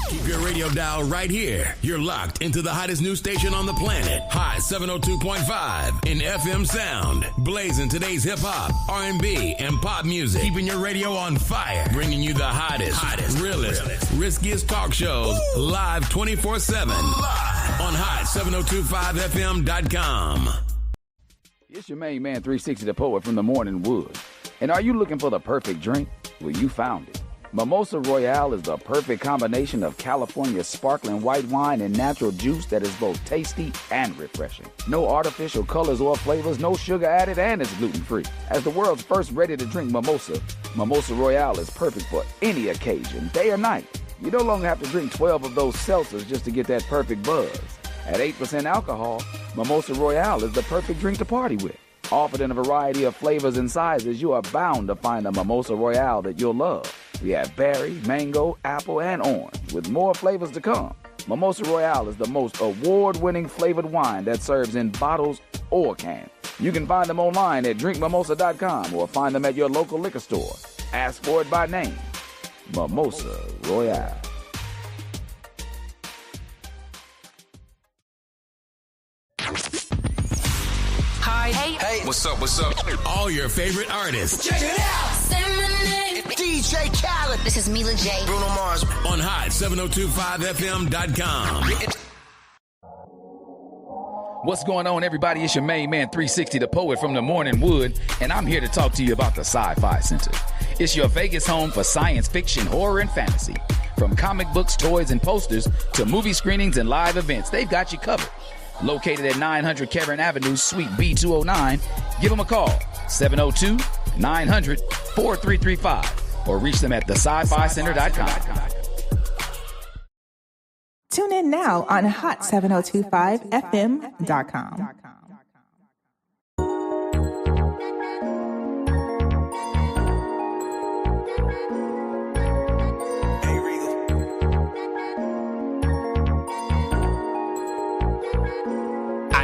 Keep your radio dial right here. You're locked into the hottest news station on the planet. Hot 702.5 in FM sound. Blazing today's hip-hop, R&B, and pop music. Keeping your radio on fire. Bringing you the hottest, realest, riskiest talk shows live 24/7 on hot7025fm.com. It's your main man, 360 the Poet from the Morning Wood. And are you looking for the perfect drink? Well, you found it. Mimosa Royale is the perfect combination of California sparkling white wine and natural juice that is both tasty and refreshing. No artificial colors or flavors, no sugar added, and it's gluten-free. As the world's first ready-to-drink mimosa, Mimosa Royale is perfect for any occasion, day or night. You no longer have to drink 12 of those seltzers just to get that perfect buzz. At 8% alcohol, Mimosa Royale is the perfect drink to party with. Offered in a variety of flavors and sizes, you are bound to find a Mimosa Royale that you'll love. We have berry, mango, apple, and orange, with more flavors to come. Mimosa Royale is the most award-winning flavored wine that serves in bottles or cans. You can find them online at drinkmimosa.com or find them at your local liquor store. Ask for it by name. Mimosa Royale. Hi. Hey. What's up? All your favorite artists. Check it out. Say my name. DJ Khaled. This is Mila J. Bruno Mars. On hot7025fm.com. What's going on, everybody? It's your main man, 360 the Poet from the Morning Wood, and I'm here to talk to you about the Sci-Fi Center. It's your Vegas home for science fiction, horror, and fantasy. From comic books, toys, and posters to movie screenings and live events, they've got you covered. Located at 900 Cameron Avenue, Suite B209, give them a call, 702-900-4335, or reach them at thescificenter.com. Tune in now on hot7025fm.com.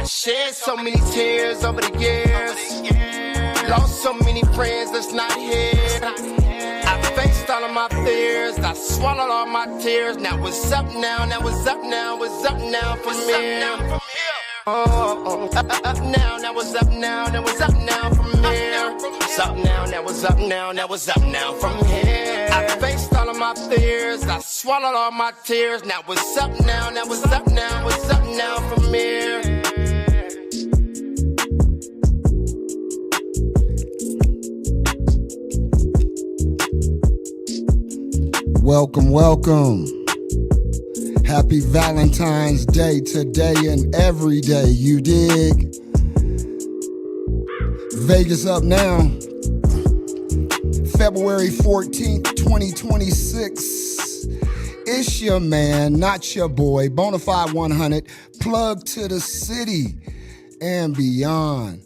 Shed so many tears over the years. Lost so many friends that's not here. I faced all of my fears. I swallowed all my tears. Now what's up now? Now what's up now? What's up now from here? Oh, up now. Now what's up now? Now what's up now from here? What's up now? Now what's up now? Now what's up now from here? I faced all of my fears. I swallowed all my tears. Now what's up now? Now what's up now? What's up now from here? Welcome. Happy Valentine's Day today and every day, you dig? Vegas up now. February 14th, 2026. It's your man, not your boy, BONAFIED100, plug to the city and beyond.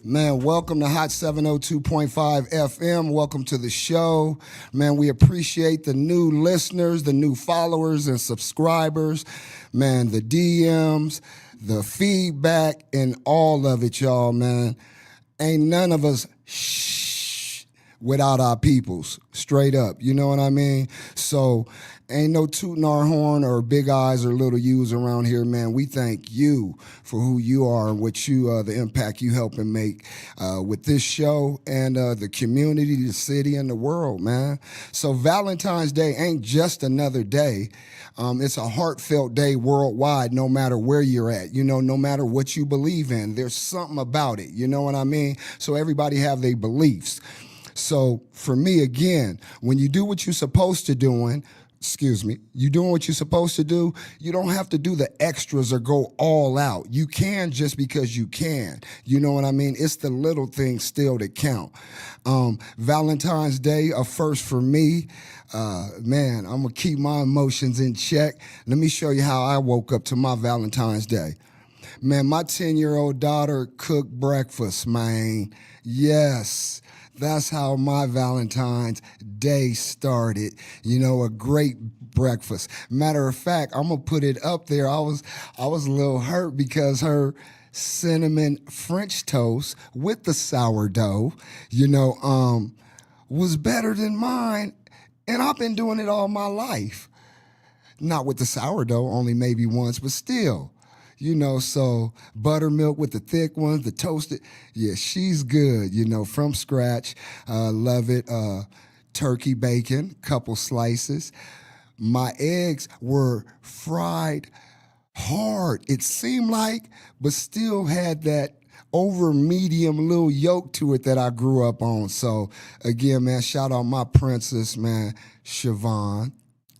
Man, welcome to Hot 702.5 FM. Welcome to the show. Man, we appreciate the new listeners, the new followers and subscribers. Man, the DMs, the feedback, and all of it, y'all, man. Ain't none of us without our peoples, straight up. You know what I mean? So ain't no tooting our horn or big eyes or little U's around here, man. We thank you for who you are and what you, the impact you helping make with this show and the community, the city, and the world, man. So Valentine's Day ain't just another day. It's a heartfelt day worldwide, no matter where you're at, you know, no matter what you believe in. There's something about it, you know what I mean? So everybody have their beliefs. So for me, again, when you do what you're supposed to doing, you doing what you're supposed to do, you don't have to do the extras or go all out. You can just because you can. You know what I mean? It's the little things still that count. Valentine's Day, a first for me. Man, I'm going to keep my emotions in check. Let me show you how I woke up to my Valentine's Day. Man, my 10-year-old daughter cooked breakfast, man. Yes. That's how my Valentine's Day started. You know, a great breakfast. Matter of fact, I'm gonna put it up there. I was a little hurt because her cinnamon French toast with the sourdough, you know, was better than mine. And I've been doing it all my life. Not with the sourdough, only maybe once, but still. You know, so buttermilk with the thick ones, the toasted. Yeah, she's good, you know, from scratch. Love it. Turkey bacon, couple slices. My eggs were fried hard, it seemed like, but still had that over medium little yolk to it that I grew up on. So again, man, shout out my princess, man, Siobhan.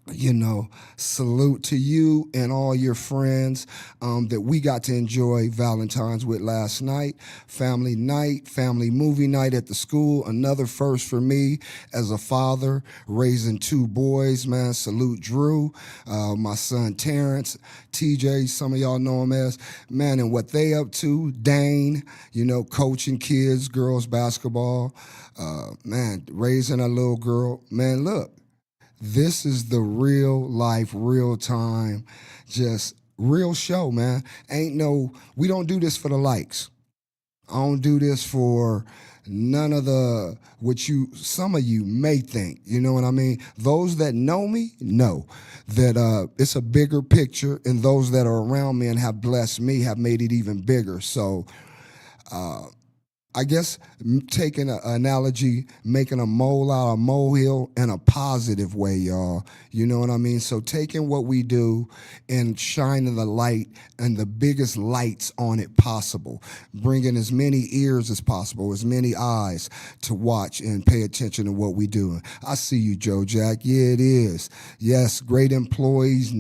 You know, salute to you and all your friends that we got to enjoy Valentine's with last night. Family night, family movie night at the school. Another first for me as a father, raising 2 boys, man. Salute Drew, my son Terrence, TJ, some of y'all know him as, man, and what they up to. Dane, you know, coaching kids, girls basketball. Man, raising a little girl. Man, look. This is the real life, real time, just real show, man. We don't do this for the likes. I don't do this for none of some of you may think, you know what I mean? Those that know me know that it's a bigger picture, and those that are around me and have blessed me have made it even bigger. So, I guess taking an analogy, making a mole out of a molehill in a positive way, y'all. You know what I mean? So taking what we do and shining the light and the biggest lights on it possible, bringing as many ears as possible, as many eyes to watch and pay attention to what we do. I see you, Joe Jack. Yeah, it is. Yes, great employees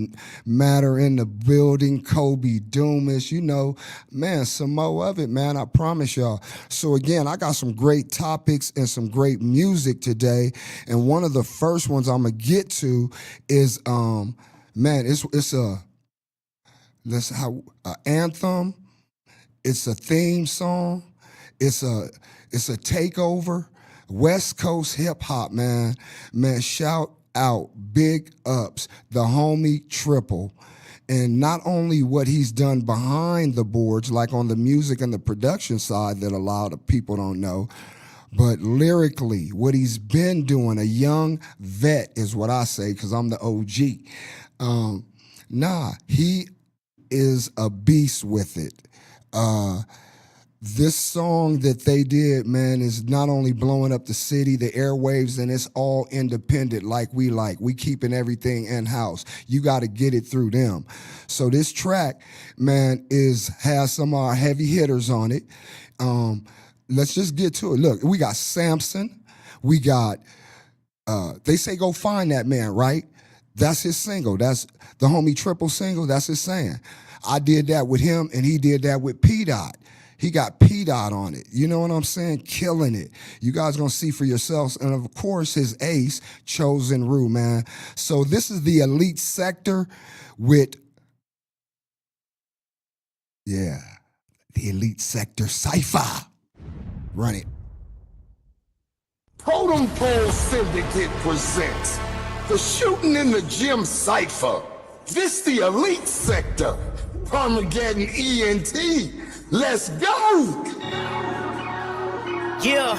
matter in the building. Kobe Doomis, you know, man, some more of it, man. I promise y'all. So again, I got some great topics and some great music today, and one of the first ones I'm gonna get to is it's a anthem, it's a theme song, it's a takeover, West Coast hip hop, man. Shout out, big ups, the homie Triple. And not only what he's done behind the boards, like on the music and the production side that a lot of people don't know, but lyrically, what he's been doing, a young vet is what I say, because I'm the OG. He is a beast with it. This song that they did, man, is not only blowing up the city, the airwaves, and it's all independent like. We keeping everything in-house. You got to get it through them. So this track, man, has some of our heavy hitters on it. Let's just get to it. Look, we got Samson. We got, they say go find that man, right? That's his single. That's the homie Triple single. That's his saying. I did that with him, and he did that with P-Dot. He got P-Dot on it. You know what I'm saying? Killing it. You guys going to see for yourselves. And, of course, his ace, Chosen Rue, man. So this is the elite sector with, the elite sector cypher. Run it. Totem Pole Syndicate presents the Shooting in the Gym cypher. This the elite sector. Armageddon ENT. Let's go! Yeah,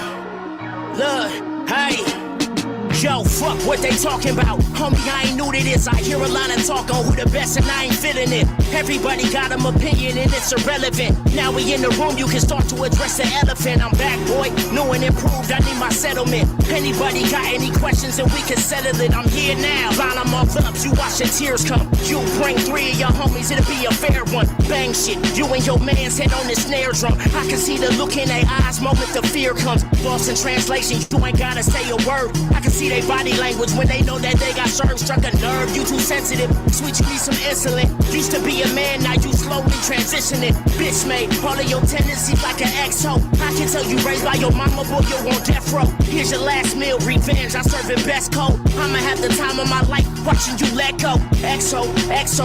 look, hey. Yo, fuck what they talking about. Homie, I ain't new to this. I hear a lot of talk on who the best and I ain't feeling it. Everybody got an opinion and it's irrelevant. Now we in the room, you can start to address the elephant. I'm back, boy, new and improved, I need my settlement. Anybody got any questions and we can settle it. I'm here now, line them off ups, you watch your tears come. You bring 3 of your homies, it'll be a fair one. Bang shit, you and your man's head on the snare drum. I can see the look in their eyes, moment the fear comes. Lost in translation, you ain't gotta say a word. I can see they body language when they know that they got served. Struck a nerve, you too sensitive. Sweet, you need some insulin. Used to be a man, now you slowly transitioning. Bitch made all of your tendencies like an ex-ho. I can tell you raised by your mama, boy, you're on death row. Here's your last meal, revenge, I serve it best cold. I'ma have the time of my life watching you let go. XO,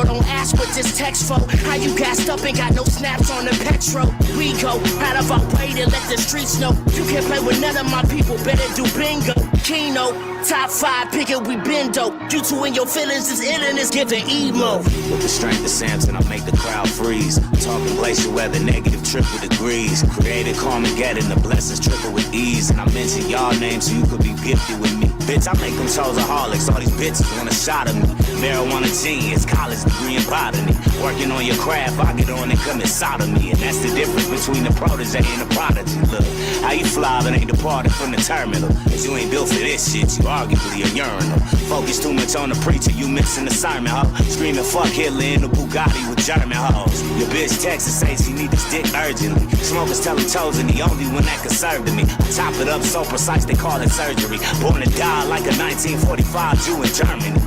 don't ask what this text for. How you gassed up and got no snaps on the petrol. We go out of our way to let the streets know. You can't play with none of my people, better do bingo. Keno, Top 5 picking, we been dope. You two in your feelings is illness, giving emo. With the strength of Samson, I make the crowd freeze. Talking glacial weather, negative triple degrees. Created Carmageddon, the blessings triple with ease. And I mention y'all names so you could be gifted with me. Bitch, I make them choseaholics. All these bitches want a shot of me. Marijuana genius, college degree in botany. Working on your craft, I get on and commit sodomy. And that's the difference between the protege and the prodigy. Look, how you fly but ain't departed from the terminal. Cause you ain't built for this shit, you arguably a urinal. Focus too much on the preacher, you missing the sermon, ho. Screaming fuck Hitler in the Bugatti with German hoes. Your bitch Texas says she need this dick urgently. Smokers tell him chosen, the only one that can serve to me. I chop it up so precise they call it surgery. Born to die like a 1945 Jew in Germany.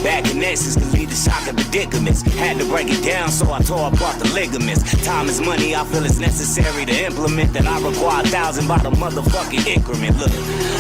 Back in Essex could lead to shocking predicaments. Had to break it down, so I tore apart the ligaments. Time is money, I feel it's necessary to implement that I require 1,000 by the motherfucking increment. Look,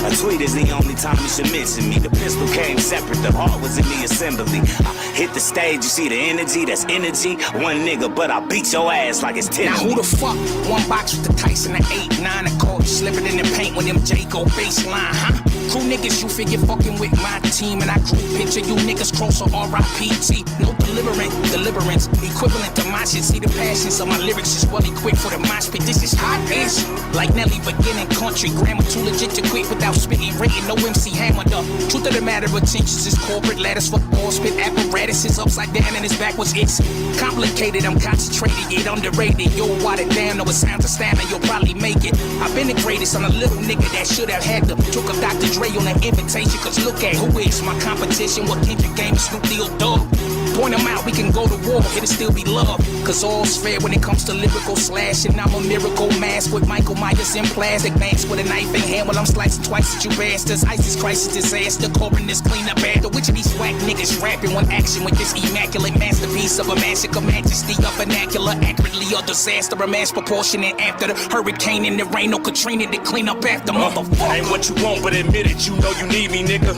a tweet is the only time you should mention me. The pistol came separate, the heart was in the assembly. I hit the stage, you see the energy, that's energy. One nigga, but I beat your ass like it's 10. Now who the fuck? One box with the Tyson, an 8-9, a coach slipping in the paint when them J go baseline, huh? Crew niggas, you figure fucking with my team, and I grew picture you niggas closer R.I.P.T. No deliverance, equivalent to my shit. See the passions of my lyrics is well equipped for the mosh pit. This is hot-ish, like Nelly beginning country. Grammar too legit to quit without spitting, rating. No MC hammered up. Truth of the matter, attentions is corporate ladders for all spit apparatuses upside down and it's backwards. It's complicated, I'm concentrated yet underrated. You'll water it down, no it sounds astounding. You'll probably make it. I've been the greatest on a little nigga that should have had them. Took up Dr. Dre on an invitation, cause look at who is my competition. What Kendrick game is Snoop Deal Dog. Point them out, we can go to war, it'll still be love. Cause all's fair when it comes to lyrical slashing. I'm a miracle mask with Michael Myers in plastic mask with a knife in hand while I'm slicing twice at you bastards. ISIS crisis disaster, coroners clean up after. Which of these whack niggas rapping one action with this immaculate masterpiece of a massacre, majesty of vernacular, accurately a disaster, a mass proportionate after the hurricane and the rain, no Katrina to clean up after motherfucker. Ain't what you want, but admit it, you know you need me, nigga.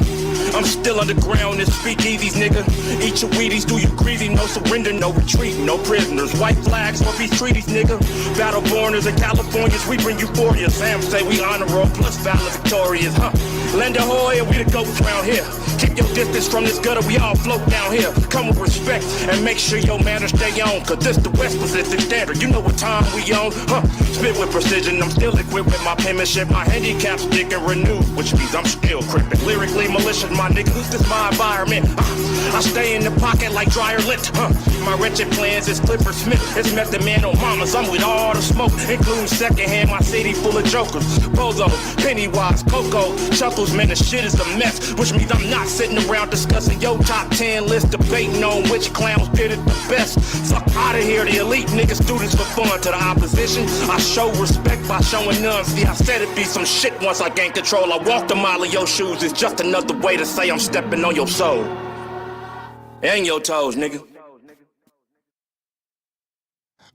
I'm still underground in speakeasies, nigga. Eat your Wheaties, do you greasy? No surrender, no retreat, no prisoners. White flags for peace treaties, nigga. Battleborners in Californians, we bring euphoria. Sam say we honor all plus valor victorious, huh? Lend a Hoya, we the goats round here. Keep your distance from this gutter, we all float down here. Come with respect and make sure your manners stay on. Cause this the West Pacific Standard, you know what time we on, huh? Spit with precision, I'm still equipped with my penmanship. My handicap stick and renewed, which means I'm still crippin'. Lyrically malicious, my nigga, this is my environment. I stay in the pocket like dryer lint, huh? My wretched plans is Clifford Smith. It's Method Man on mamas, I'm with all the smoke, including secondhand, my city full of jokers. Bozo, Pennywise, Coco, Chuckles, man, the shit is a mess. Which means I'm not sitting around discussing your top 10 list, debating on which clowns did it the best. Fuck out of here, the elite niggas do this for fun. To the opposition, I show respect by showing none. See, I said it'd be some shit once I gain control. I walked a mile of your shoes, it's just another way to say I'm stepping on your soul. And your toes, nigga.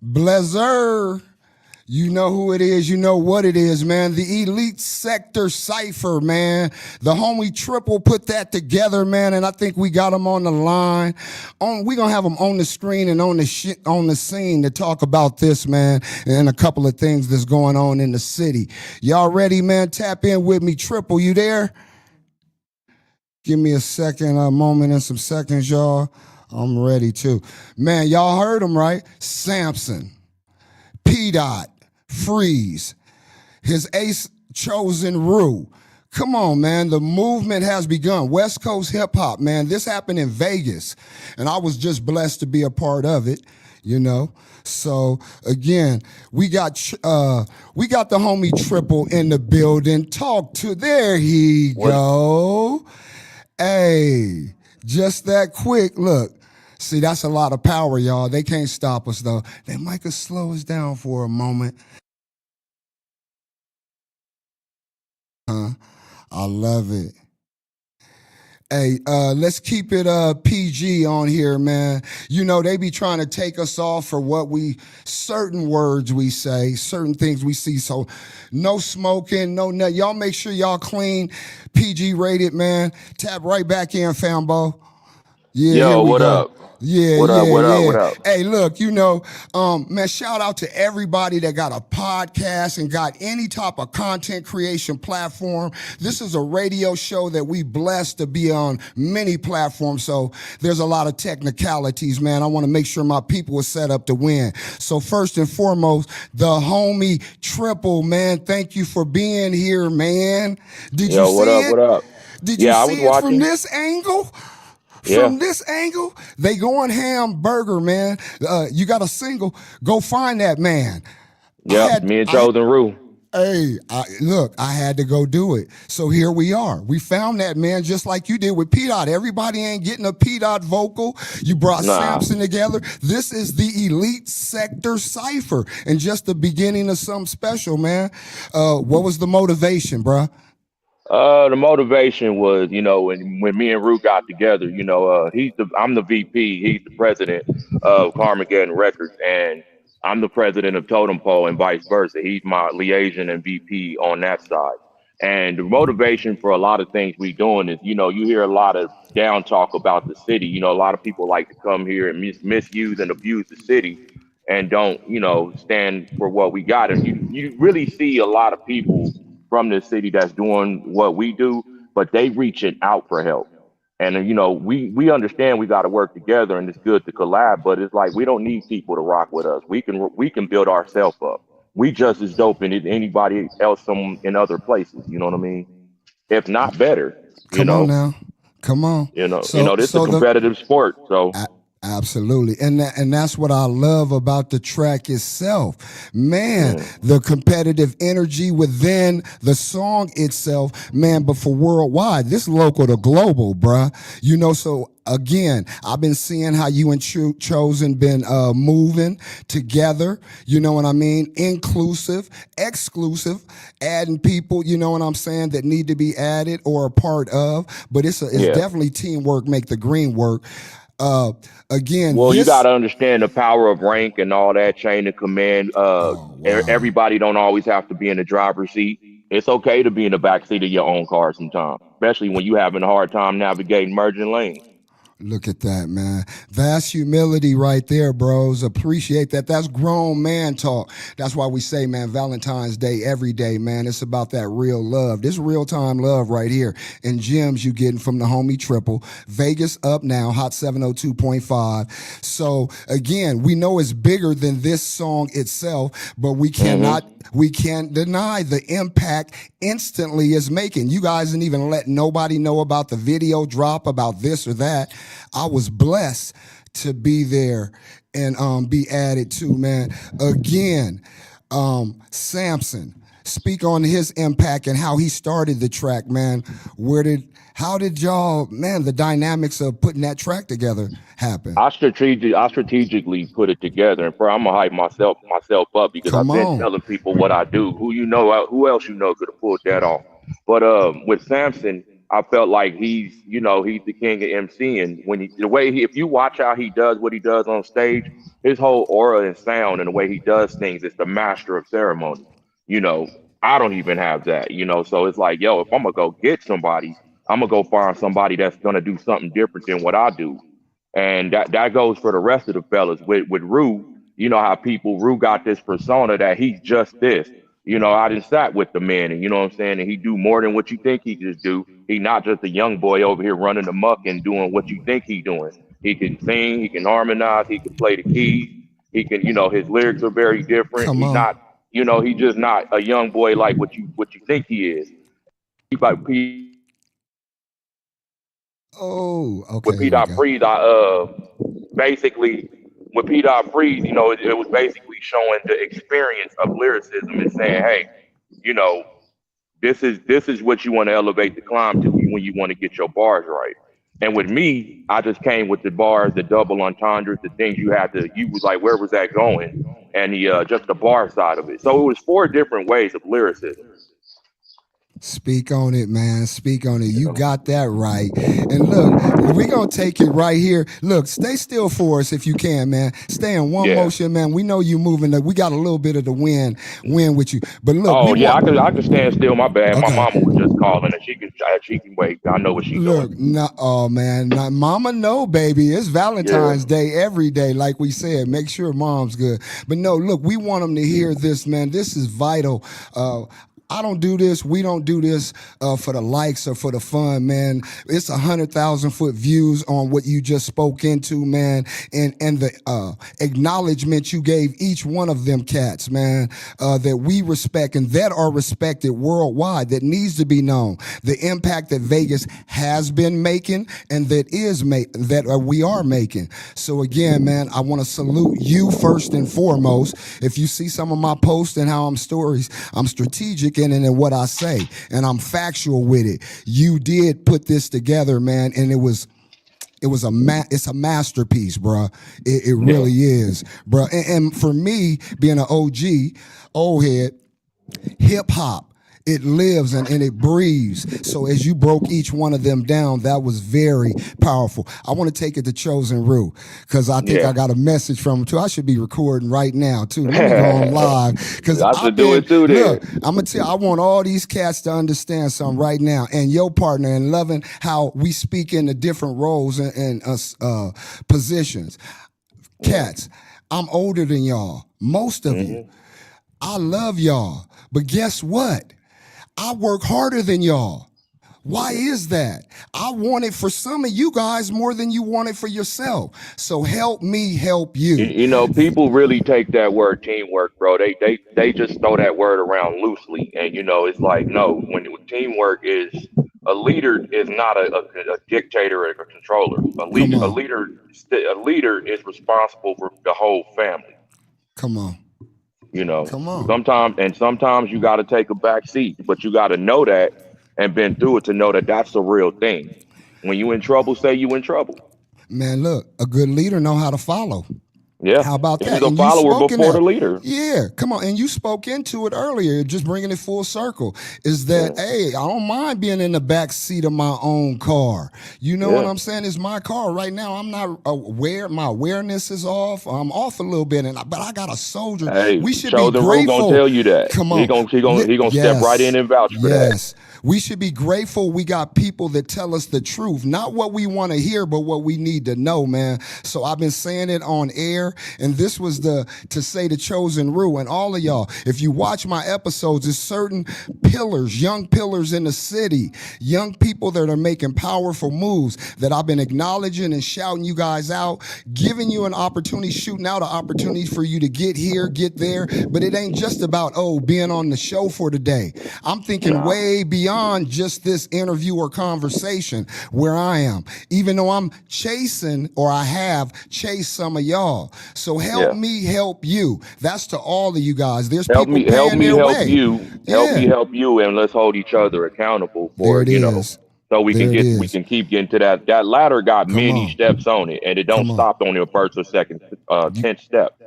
Blazer. You know who it is, you know what it is, man. The Elite Sector Cypher, man. The homie Triple put that together, man, and I think we got him on the line. We're going to have him on the screen and on the scene to talk about this, man, and a couple of things that's going on in the city. Y'all ready, man? Tap in with me. Triple, you there? Give me a second, a moment and some seconds, y'all. I'm ready, too. Man, y'all heard him, right? Samson, P-Dot, Freeze, his ace chosen Rue. Come on, man. The movement has begun. West Coast hip hop, man. This happened in Vegas, and I was just blessed to be a part of it, you know. So again, we got the homie Triple in the building. There he go. Hey, just that quick. Look. See, that's a lot of power, y'all. They can't stop us, though. They might could slow us down for a moment. I love it. Hey, let's keep it PG on here, man. You know, they be trying to take us off for certain words we say, certain things we see. So no smoking, no nut. Y'all make sure y'all clean, PG rated, man. Tap right back in, Fambo. Yeah, yo, what up? Yeah, What up? yeah, What up? yeah. What up? Hey, look, man, shout out to everybody that got a podcast and got any type of content creation platform. This is a radio show that we blessed to be on many platforms. So there's a lot of technicalities, man. I want to make sure my people are set up to win. So first and foremost, the homie Triple, man. Thank you for being here, man. Did you Yo, what see up? it? What up? Did you Yeah, I was see it from watching. this angle? Yeah. From this angle, they going hamburger, man. You got a single, go find that man. Yeah, me and Chosen Rue. Look, I had to go do it. So here we are. We found that man just like you did with P-Dot. Everybody ain't getting a P-Dot vocal. You brought Samson together. This is the Elite Sector Cypher and just the beginning of something special, man. What was the motivation, bruh? The motivation was, when me and Rue got together, I'm the VP, he's the president of Carmageddon Records, and I'm the president of Totem Pole and vice versa. He's my liaison and VP on that side. And the motivation for a lot of things we doing is, you hear a lot of down talk about the city. A lot of people like to come here and misuse and abuse the city and don't, stand for what we got. And you really see a lot of people from this city that's doing what we do, but they reaching out for help. And we understand we got to work together, and it's good to collab. But it's like we don't need people to rock with us. We can build ourselves up. We just as dope as anybody else in other places. You know what I mean? If not better. Come on now, come on. This is a competitive sport. So. Absolutely. And that's what I love about the track itself. Man, the competitive energy within the song itself, man, but for worldwide, this local to global, bruh. So again, I've been seeing how you and Chosen been moving together, you know what I mean? Inclusive, exclusive, adding people, you know what I'm saying, that need to be added or a part of. But it's definitely teamwork make the green work. Again, you got to understand the power of rank and all that chain of command. Everybody don't always have to be in the driver's seat. It's okay to be in the back seat of your own car sometimes, especially when you having a hard time navigating merging lanes. Look at that, man. That's humility right there, bros. Appreciate that. That's grown man talk. That's why we say, man, Valentine's Day every day, man. It's about that real love. This real time love right here. And gems you getting from the homie Triple. Vegas up now, Hot 702.5. So again, we know it's bigger than this song itself, but we can't deny the impact instantly is making. You guys didn't even let nobody know about the video drop about this or that. I was blessed to be there and be added to, man. Again, Samson, speak on his impact and how he started the track, man. How did y'all, man, the dynamics of putting that track together happen? I strategically put it together, and I'm gonna hype myself up because I've been telling people what I do. Who else could have pulled that off? But with Samson, I felt like he's the king of MCing. If you watch how he does what he does on stage, his whole aura and sound and the way he does things, it's the master of ceremony. I don't even have that. So it's like, if I'm gonna go get somebody, I'm gonna go find somebody that's gonna do something different than what I do. And that goes for the rest of the fellas. With Rue, how Rue got this persona that he's just this. I done sat with the man, and you know what I'm saying, and he do more than what you think he just do. He not just a young boy over here running amok and doing what you think he doing. He can sing, he can harmonize, he can play the keys, he can, his lyrics are very different. He's not, he's just not a young boy like what you think he is. With P-Dot Freeze, basically with P-Dot Freeze, it was basically showing the experience of lyricism and saying, hey, this is what you want to elevate the climb to when you want to get your bars right. And with me, I just came with the bars, the double entendres, the things you was like, where was that going? And just the bar side of it. So it was 4 different ways of lyricism. Speak on it, man. Speak on it. You got that right. And look, we're going to take it right here. Look, stay still for us if you can, man. Stay in one motion, man. We know you moving. We got a little bit of the wind with you. But look, I could stand still. My bad. Okay. My mama was just calling, and she can wait. I know what she's doing. Look, oh man, mama, no, baby. It's Valentine's Day every day, like we said. Make sure mom's good. But no, look, we want them to hear this, man. This is vital. I don't do this. We don't do this for the likes or for the fun, man. It's 100,000-foot views on what you just spoke into, man, and the acknowledgement you gave each one of them cats, man, that we respect and that are respected worldwide. That needs to be known. The impact that Vegas has been making and that we are making. So again, man, I want to salute you first and foremost. If you see some of my posts and how I'm strategic in what I say, and I'm factual with it. You did put this together, man, and it's a masterpiece, bruh. It really is, bruh. And for me, being an OG, old head, hip hop, it lives and it breathes. So as you broke each one of them down, that was very powerful. I want to take it to Chosen Rue because I think I got a message from him too. I should be recording right now too. Let me go on live because I should do it too. Look, I'm gonna tell you, I want all these cats to understand something right now, and your partner, and loving how we speak in the different roles and positions. Cats, I'm older than y'all, most of you. I love y'all, but guess what? I work harder than y'all. Why is that? I want it for some of you guys more than you want it for yourself. So help me help you. You know, people really take that word teamwork, bro. They just throw that word around loosely, and you know, it's like no. When teamwork is a leader is not a dictator or a controller. A leader is responsible for the whole family. Come on. You know, sometimes you got to take a back seat, but you got to know that and been through it to know that that's the real thing. When you in trouble, say you in trouble. Man, look, a good leader know how to follow. Yeah. How about that? He's a follower before the leader. Yeah, come on. And you spoke into it earlier, just bringing it full circle, is that, hey, I don't mind being in the back seat of my own car. You know what I'm saying? It's my car. Right now, I'm not aware. My awareness is off. I'm off a little bit, but I got a soldier. Hey, we should be grateful. He's going to tell you that. Come on. He gonna step right in and vouch for that. We should be grateful we got people that tell us the truth, not what we want to hear, but what we need to know, man. So I've been saying it on air, and this was to say the Chosen Rue and all of y'all. If you watch my episodes, there's certain pillars, young pillars in the city, young people that are making powerful moves that I've been acknowledging and shouting you guys out, giving you an opportunity, shooting out an opportunity for you to get here, get there. But it ain't just about, being on the show for today. I'm thinking way beyond just this interview or conversation where I am, even though I'm chasing, or I have chased some of y'all. So help me help you. That's to all of you guys. There's help people me help you, and let's hold each other accountable for it, you know. So we can keep getting to that. That ladder got many steps on it, and it don't stop on the first or second, 10th step.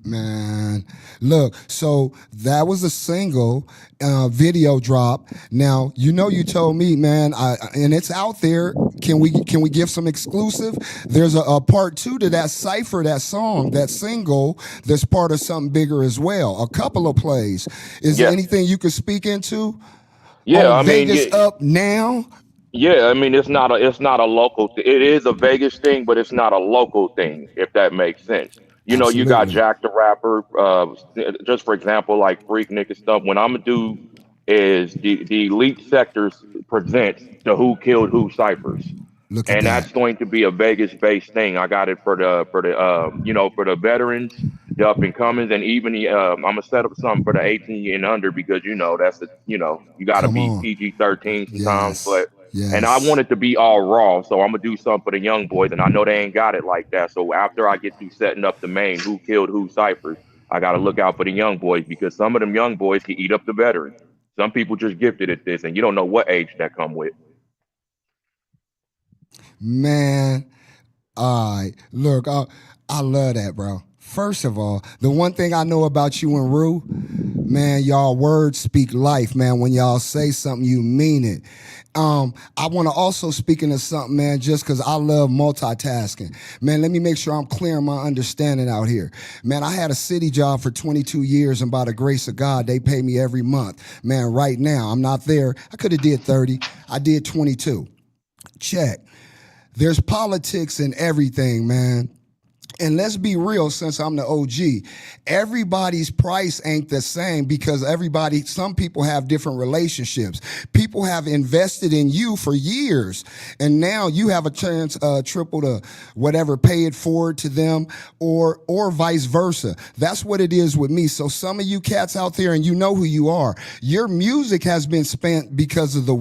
Man, look, so that was a single video drop. Now, you told me, man, and it's out there. Can we give some exclusive? There's a part 2 to that cipher, that song, that single, that's part of something bigger as well. A couple of plays. Is there anything you could speak into? Yeah, I mean, Vegas Up Now. Yeah, I mean, it's not a local. It is a Vegas thing, but it's not a local thing, if that makes sense. You know, you got Jack the Rapper, just for example, like Freak Nick and stuff. What I'm gonna do is the Elite Sectors presents the Who Killed Who ciphers, and that's going to be a Vegas-based thing. I got it for the veterans, the up and comings, and even I'm gonna set up something for the 18 and under because that's you got to be PG-13 sometimes, but. Yes. And I want it to be all raw, so I'm gonna do something for the young boys, and I know they ain't got it like that. So after I get through setting up the main Who Killed Who ciphers, I gotta look out for the young boys because some of them young boys can eat up the veterans. Some people just gifted at this, and you don't know what age that come with. Man, all right, look, I love that, bro. First of all, the one thing I know about you and Rue, man, y'all words speak life, man. When y'all say something, you mean it. I want to also speak into something, man, just because I love multitasking. Man, let me make sure I'm clear in my understanding out here. Man, I had a city job for 22 years, and by the grace of God, they pay me every month. Man, right now, I'm not there. I could have did 30. I did 22. Check. There's politics in everything, man. And let's be real, since I'm the OG, everybody's price ain't the same because some people have different relationships. People have invested in you for years, and now you have a chance, triple to whatever, pay it forward to them, or vice versa. That's what it is with me. So some of you cats out there, and you know who you are, your music has been spent because of the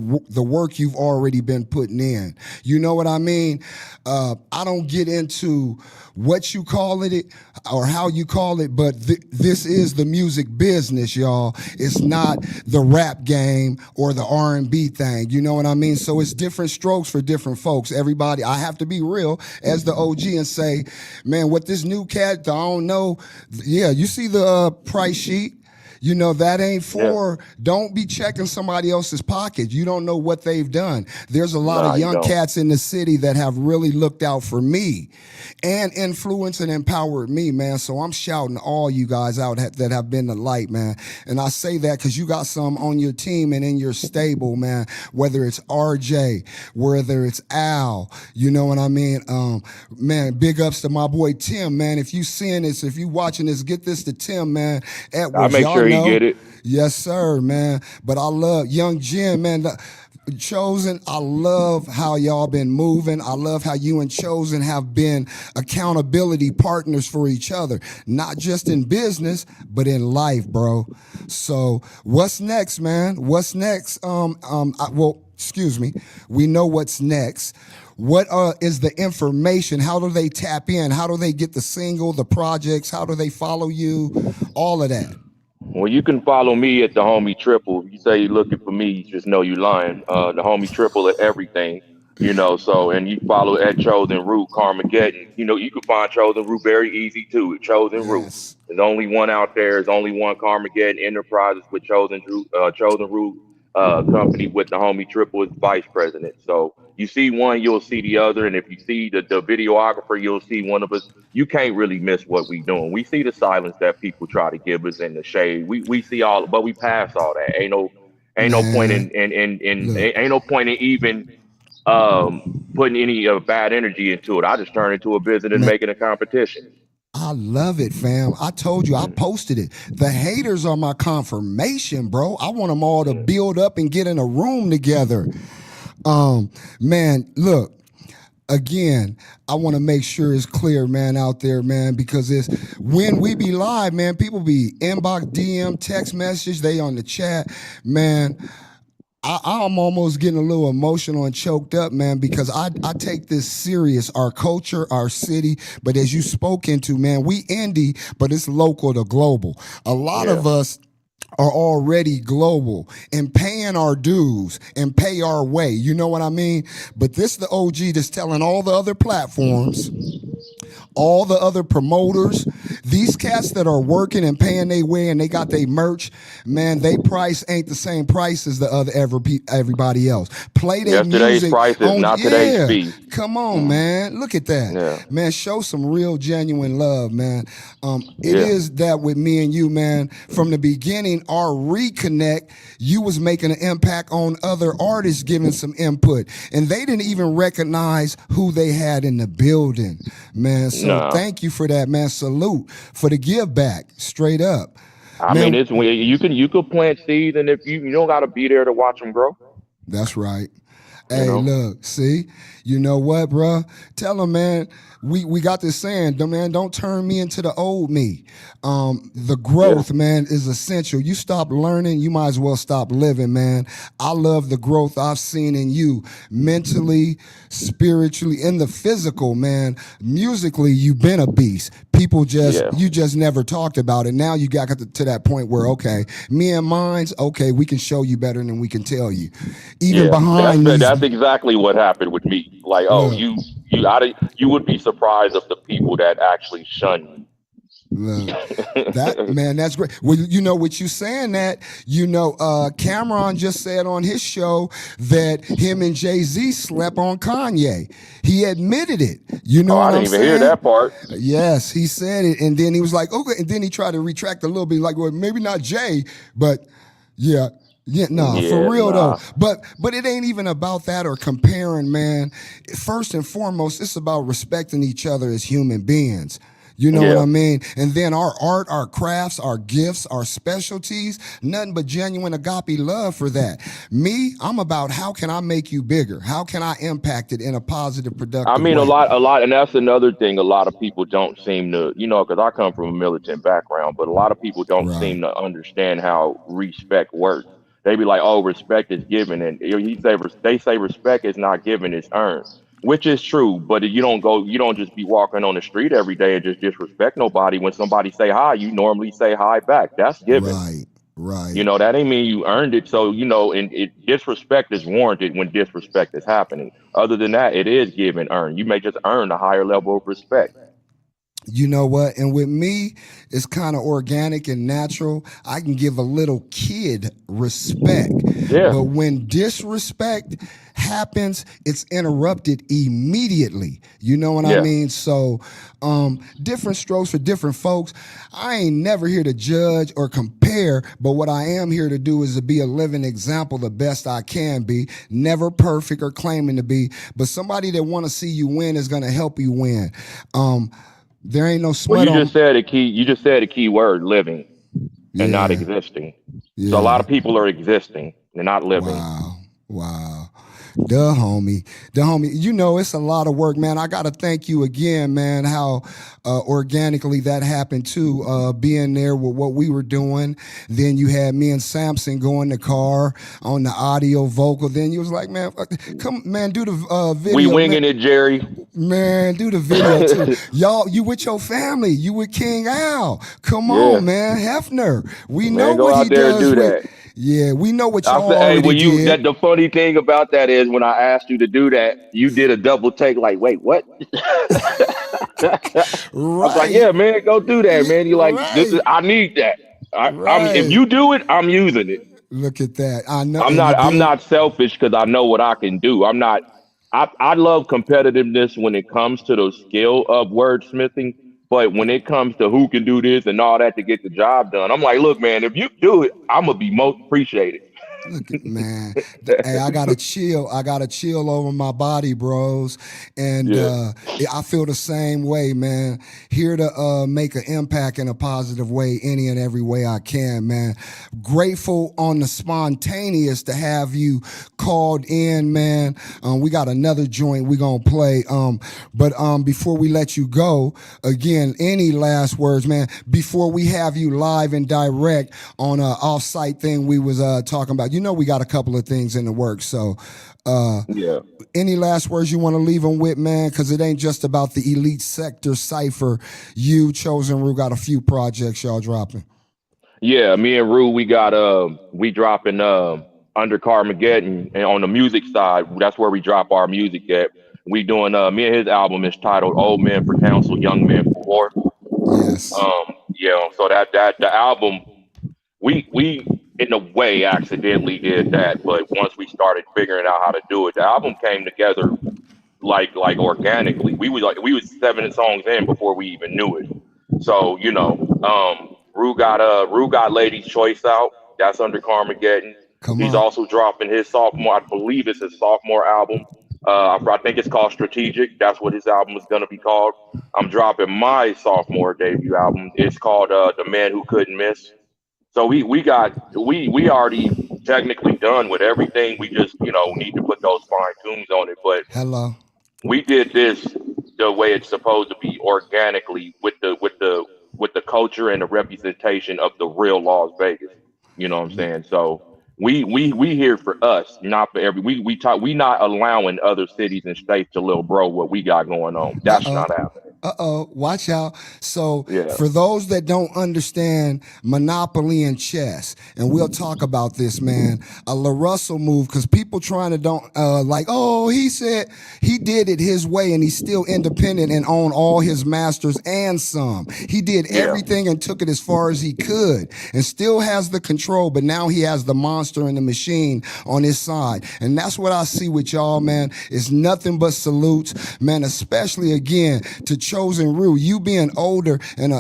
work you've already been putting in. You know what I mean? I don't get into what you call it or how you call it, but this is the music business, y'all. It's not the rap game or the R&B thing. You know what I mean? So it's different strokes for different folks. Everybody, I have to be real as the OG and say, man, what this new cat, I don't know. Yeah, you see the price sheet? You know, that ain't for, don't be checking somebody else's pocket. You don't know what they've done. There's a lot of young cats in the city that have really looked out for me and influenced and empowered me, man. So I'm shouting all you guys out that have been the light, man. And I say that because you got some on your team and in your stable, man, whether it's RJ, whether it's Al, you know what I mean? Man, big ups to my boy Tim, man. If you seeing this, if you watching this, get this to Tim, man. Edwards, I make sure he get it. Yes, sir, man. But I love Young Jim, man. Chosen, I love how y'all been moving. I love how you and Chosen have been accountability partners for each other, not just in business, but in life, bro. So what's next, man? What's next? Well, excuse me. We know what's next. What is the information? How do they tap in? How do they get the single, the projects? How do they follow you? All of that. Well, you can follow me at the homie Triple. If you say you're looking for me, just know you lying. The homie Triple at everything, you know. So, and you follow at Chosen Root, Carmageddon. You know, you can find Chosen Root very easy too. At Chosen Root, there's only one out there. There's only one Carmageddon Enterprises with Chosen Root, company with the homie Triple as vice president. So you see one, you'll see the other, and if you see the videographer, you'll see one of us. You can't really miss what we doing. We see the silence that people try to give us in the shade. We see all, but we pass all that. Ain't no point in ain't no point in even putting any bad energy into it. I just turn it into a business and make it a competition. I love it, fam. I told you, I posted it. The haters are my confirmation, bro. I want them all to build up and get in a room together. Man, look. Again, I want to make sure it's clear, man, out there, man, because it's when we be live, man, people be inbox, DM, text message, they on the chat, man. I'm almost getting a little emotional and choked up, man, because I take this serious, our culture, our city, but as you spoke into, man, we indie, but it's local to global. A lot of us are already global and paying our dues and pay our way. You know what I mean? But this the OG that's telling all the other platforms, all the other promoters, these cats that are working and paying their way and they got their merch, man, they price ain't the same price as the other everybody else. Play their music. Yesterday's price is not today's fee. Come on, man. Look at that. Yeah. Man, show some real genuine love, man. It is that with me and you, man, from the beginning, our reconnect, you was making an impact on other artists giving some input. And they didn't even recognize who they had in the building, man. So thank you for that, man. Salute for the give back, straight up. I mean, it's when you can plant seeds, and if you don't got to be there to watch them grow. That's right. Hey, look, see, you know what, bro? Tell them, man, we got this saying, man, don't turn me into the old me. The growth, man, is essential. You stop learning, you might as well stop living, man. I love the growth I've seen in you mentally, spiritually, in the physical, man. Musically, you've been a beast. People you just never talked about it. Now you got to that point where, okay, me and mine's, okay, we can show you better than we can tell you. Even behind that's exactly what happened with me. Like, you would be surprised of the people that actually shun you. Look, that man, that's great. Well, you know what you saying that, Cameron just said on his show that him and Jay-Z slept on Kanye. He admitted it. You know what I'm saying? I didn't even hear that part. Yes, he said it, and then he was like, okay, and then he tried to retract a little bit, like, well, maybe not Jay, but yeah. Yeah, for real though. But it ain't even about that or comparing, man. First and foremost, it's about respecting each other as human beings. You know what I mean? And then our art, our crafts, our gifts, our specialties, nothing but genuine agape love for that. Me, I'm about how can I make you bigger? How can I impact it in a positive, productive way? a lot, and that's another thing. A lot of people don't seem to, because I come from a militant background, but a lot of people don't seem to understand how respect works. They be like, "Oh, respect is given," and they say respect is not given; it's earned. Which is true, but you don't just be walking on the street every day and just disrespect nobody. When somebody say hi, you normally say hi back. That's given. Right. That ain't mean you earned it. So, and disrespect is warranted when disrespect is happening. Other than that, it is given, earned. You may just earn a higher level of respect. You know what? And with me, it's kind of organic and natural. I can give a little kid respect. Yeah. But when disrespect happens, it's interrupted immediately. You know what I mean? So different strokes for different folks. I ain't never here to judge or compare, but what I am here to do is to be a living example the best I can be. Never perfect or claiming to be, but somebody that want to see you win is going to help you win. There ain't no sweat. Well, you just said a key word, living, and not existing. Yeah. So a lot of people are existing, they're not living. Wow. The homie. It's a lot of work, man. I got to thank you again, man, how organically that happened too, being there with what we were doing. Then you had me and Samson go in the car on the audio vocal. Then you was like, man, come, man, do the video. We winging it, Jerry. Man, do the video too. Y'all, you with your family. You with King Al. Come on, man. Hefner. We know what he does. Do that. Yeah, we know what y'all already did. The funny thing about that is when I asked you to do that, you did a double take like, wait, what? I was like, yeah, man, go do that, man. You're like, I need that. If you do it, I'm using it. Look at that. I know. I'm not selfish because I know what I can do. I love competitiveness when it comes to the skill of wordsmithing. But when it comes to who can do this and all that to get the job done, I'm like, look, man, if you do it, I'm going to be most appreciated. Look, man. Hey, I gotta chill. Over my body, bros. And I feel the same way, man. Here to make an impact in a positive way, any and every way I can, man. Grateful on the spontaneous to have you called in, man. We got another joint we gonna play. But before we let you go, again, any last words, man, before we have you live and direct on an off-site thing we was talking about. We got a couple of things in the works. So, any last words you want to leave them with, man? Because it ain't just about the Elite Sector Cypher. You, Chosen Rue, got a few projects y'all dropping. Yeah, me and Rue, we dropping Under Carmageddon, and on the music side, that's where we drop our music at. We doing me and his album is titled Old Men for Council, Young Men for War. Yes. So that the album, we in a way accidentally did that, but once we started figuring out how to do it, the album came together like organically. We was 7 songs in before we even knew it. So Rue got Lady's Choice out. That's Under Carmageddon. He's also dropping his sophomore. I believe it's his sophomore album. I think it's called Strategic. That's what his album is gonna be called. I'm dropping my sophomore debut album. It's called The Man Who Couldn't Miss. So we already technically done with everything. We just need to put those fine tunes on it. But we did this the way it's supposed to be, organically, with the culture and the representation of the real Las Vegas. You know what I'm saying? So we here for us, not for every. We not allowing other cities and states to little bro what we got going on. That's not happening. watch out. So for those that don't understand Monopoly and chess, and we'll talk about this, man, a LaRussell move, because people trying to don't he said he did it his way and he's still independent and owned all his masters and some. He did everything and took it as far as he could and still has the control, but now he has the monster and the machine on his side. And that's what I see with y'all, man. It's nothing but salutes, man, especially again to Chosen Rue, you being older and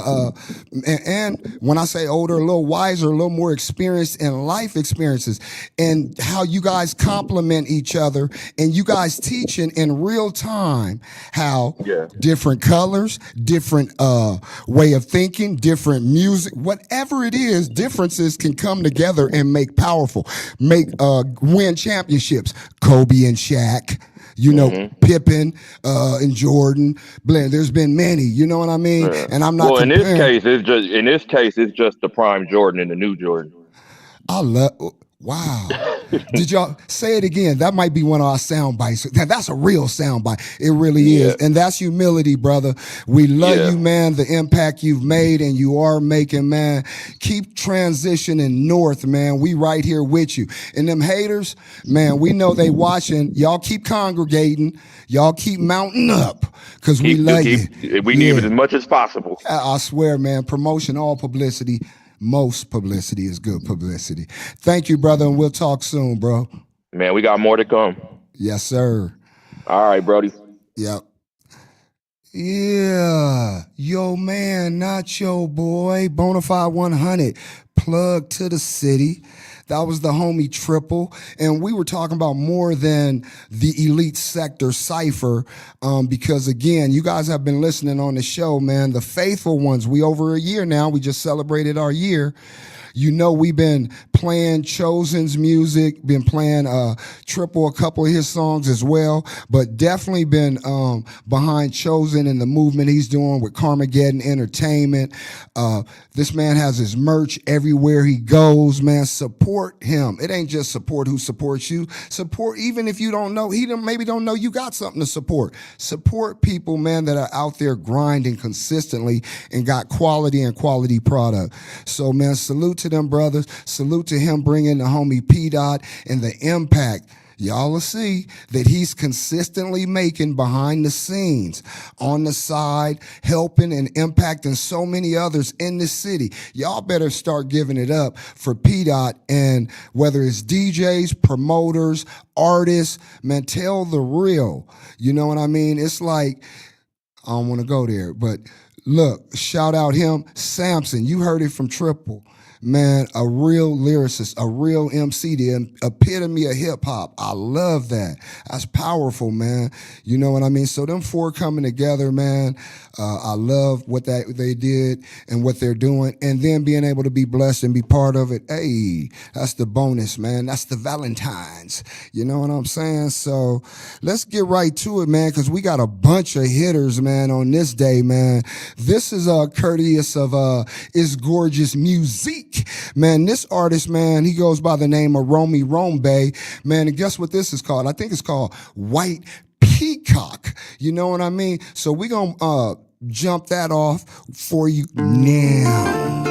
when I say older, a little wiser, a little more experienced in life experiences, and how you guys complement each other and you guys teaching in real time how different colors, different way of thinking, different music, whatever it is, differences can come together and make powerful, win championships. Kobe and Shaq, Pippen and Jordan, there's been many, you know what I mean? And I'm not in this case it's just the prime Jordan and the new Jordan. Wow. Did y'all say it again? That might be one of our sound bites. That's a real sound bite. It really is. And that's humility, brother. We love you, man, the impact you've made and you are making, man. Keep transitioning north, man. We right here with you. And them haters, man, we know they watching. Y'all keep congregating. Y'all keep mounting up because we love you. We need it as much as possible. I swear, man, promotion, all publicity. Most publicity is good publicity. Thank you, brother, and we'll talk soon, bro. Man, we got more to come. Yes, sir. All right, Brody. Yep. Yeah. Yo, man, not your boy. BONAFIED100. Plug to the city. That was the homie Triple. And we were talking about more than the elite sector cipher because, again, you guys have been listening on the show, man. The faithful ones, we over a year now. We just celebrated our year. You know, we've been playing Chosen's music, been playing Triple, a couple of his songs as well, but definitely been behind Chosen and the movement he's doing with Carmageddon Entertainment. This man has his merch everywhere he goes, man. Support him. It ain't just support who supports you. Support, even if you don't know, maybe don't know you got something to support. Support people, man, that are out there grinding consistently and got quality product. So, man, salute to them brothers. Salute to him bringing the homie P-Dot and the impact y'all will see that he's consistently making behind the scenes, on the side, helping and impacting so many others in the city. Y'all better start giving it up for P-Dot, and whether it's DJs, promoters, artists, man, tell the real. You know what I mean? It's like, I don't want to go there, but look, shout out him, Samson. You heard it from Triple. Man, a real lyricist, a real MC, the epitome of hip hop. I love that. That's powerful, man. You know what I mean? So them four coming together, man, I love what they did and what they're doing. And then being able to be blessed and be part of it. Hey, that's the bonus, man. That's the Valentine's. You know what I'm saying? So let's get right to it, man, because we got a bunch of hitters, man, on this day, man. This is courteous of It's Gorgeous Music. Man, this artist, man, he goes by the name of Romy Rombe. Man, and guess what this is called? I think it's called White Peacock. You know what I mean? So we're going to jump that off for you now.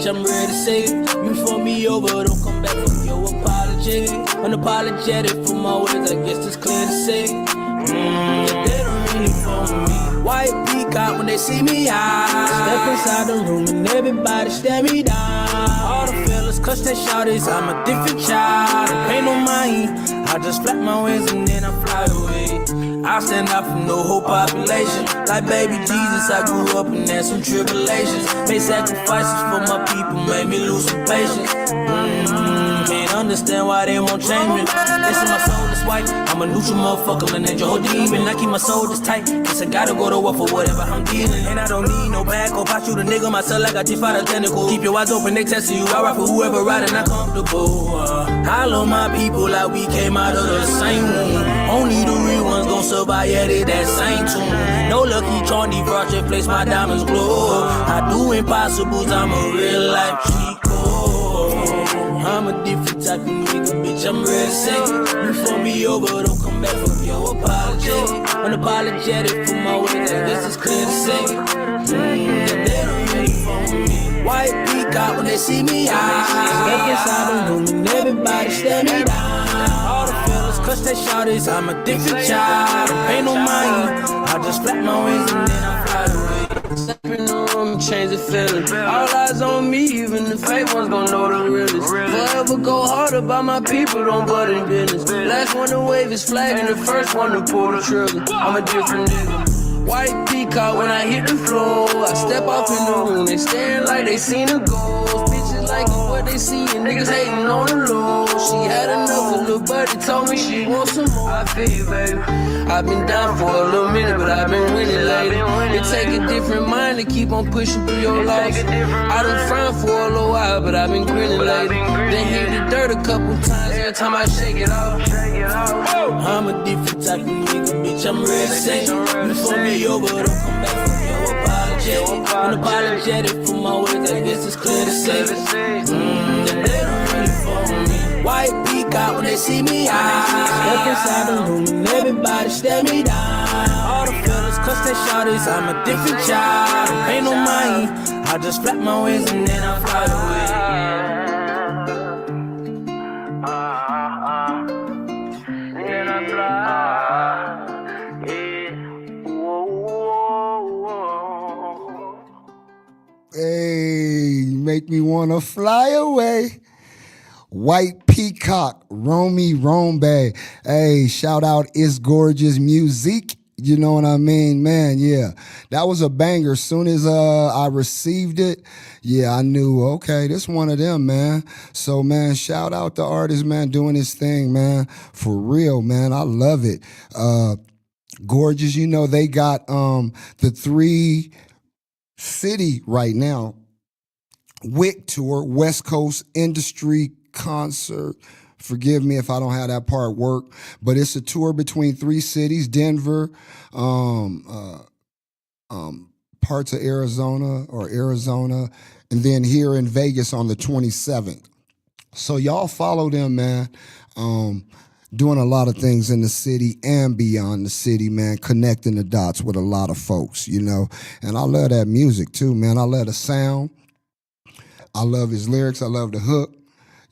I'm ready to say it. You fuck me over, don't come back from your apology. Unapologetic for my words, I guess it's clear to say. They don't really for me. White peacock when they see me high. Step inside the room and everybody stare me down. All the fellas cuss their shawties, I'm a different child. Don't pay no mind, I just flap my wings and then I fly away. I stand out from the whole population. Like baby Jesus, I grew up and had some tribulations. Made sacrifices for my people, made me lose some patience. Can't understand why they won't change me. Listen, my soul is white. I'm a neutral motherfucker, an angel demon. I keep my soul this tight. Guess I gotta go to war for whatever I'm dealing. And I don't need no backup. I shoot a nigga myself like I just fought a tentacle. Keep your eyes open, they testing you. I ride for whoever riding not comfortable. I love my people like we came out of the same womb. Only the real ones gon' survive, yeah, they that same tune. No lucky charm, defrost, place my diamonds glow. I do impossibles, I'm a real life Chico. I'm a different type of nigga, bitch, I'm ready to say. You fuck me over, don't come back from your apology. Unapologetic for my ways, I guess it's clear to say. They don't really fuck with me. White peacock when they see me, step inside the room and everybody stare me down. All the fellas cuss their shawties, I'm a different child. Don't pay no mind, I just flap my wings and then I fly away. Step in the room and change the feeling. All eyes on me, even the fake ones gon' know the realest. Forever go hard about my people, don't butt in business. Last one to wave his flag and the first one to pull the trigger. I'm a different nigga. White peacock when I hit the floor. I step off in the room, they staring like they seen a ghost. Bitches like what they see and niggas hating on the low. She had enough, a little buddy told me she wants some more. I feel you, baby. I've been down for a little minute, but I've been winning lately. It take a different mind to keep on pushing through your loss. I done frowned for a little while, but I've been grinning lately. Then hit the dirt a couple times, every time I shake it off. I'm a different type of nigga, bitch, I'm ready to say. You fuck me over, don't come back from your apologetic. Unapologetic for my ways, I guess it's clear to say. They don't really fuck with me. White peacock when they see me, step inside the room and everybody stare me down. All the fellas cuss their shawties, I'm a different child. Don't pay no mind, I just flap my wings and then I fly away. Then I fly, yeah. Hey, make me wanna fly away. White Peacock, Romy Rombe. Hey, shout out It's Gorgeous Music. You know what I mean? Man, yeah. That was a banger. Soon as I received it, yeah, I knew, okay, this one of them, man. So, man, shout out the artist, man, doing his thing, man. For real, man. I love it. Gorgeous, you know, they got the 3 city right now, WIC tour, West Coast Industry Concert. Forgive me if I don't have that part work, but it's a tour between 3 cities, Denver, parts of Arizona, and then here in Vegas on the 27th. So y'all follow them, man. Doing a lot of things in the city and beyond the city, man, connecting the dots with a lot of folks, you know. And I love that music too, man. I love the sound. I love his lyrics. I love the hook.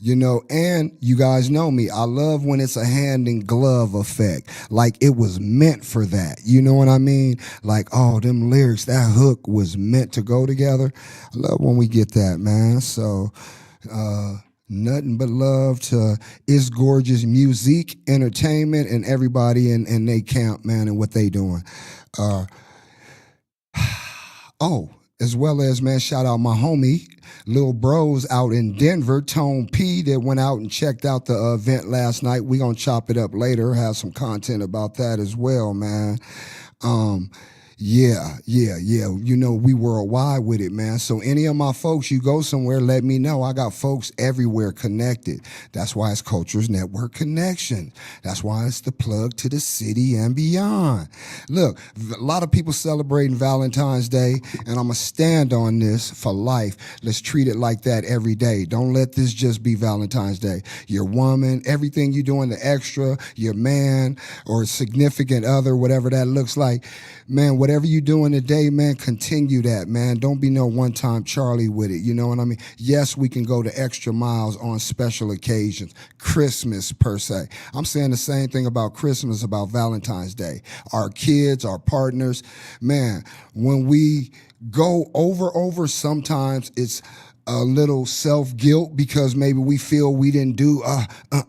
You know, and you guys know me. I love when it's a hand in glove effect. Like it was meant for that. You know what I mean? Like, oh, them lyrics, that hook was meant to go together. I love when we get that, man. So, nothing but love to It's Gorgeous Music, Entertainment, and everybody in they camp, man, and what they doing. As well as, man, shout out my homie, Lil Bros out in Denver, Tone P, that went out and checked out the event last night. We gonna chop it up later, have some content about that as well, man. Yeah. You know, we worldwide with it, man. So any of my folks, you go somewhere, let me know. I got folks everywhere connected. That's why it's Cultures Network Connection. That's why it's the plug to the city and beyond. Look, a lot of people celebrating Valentine's Day, and I'm going to stand on this for life. Let's treat it like that every day. Don't let this just be Valentine's Day. Your woman, everything you're doing, the extra, your man or significant other, whatever that looks like, man, whatever you doing today, man, continue that, man. Don't be no one-time Charlie with it. You know what I mean? Yes, we can go the extra miles on special occasions. Christmas, per se. I'm saying the same thing about Christmas, about Valentine's Day. Our kids, our partners, man, when we go over, sometimes it's a little self-guilt because maybe we feel we didn't do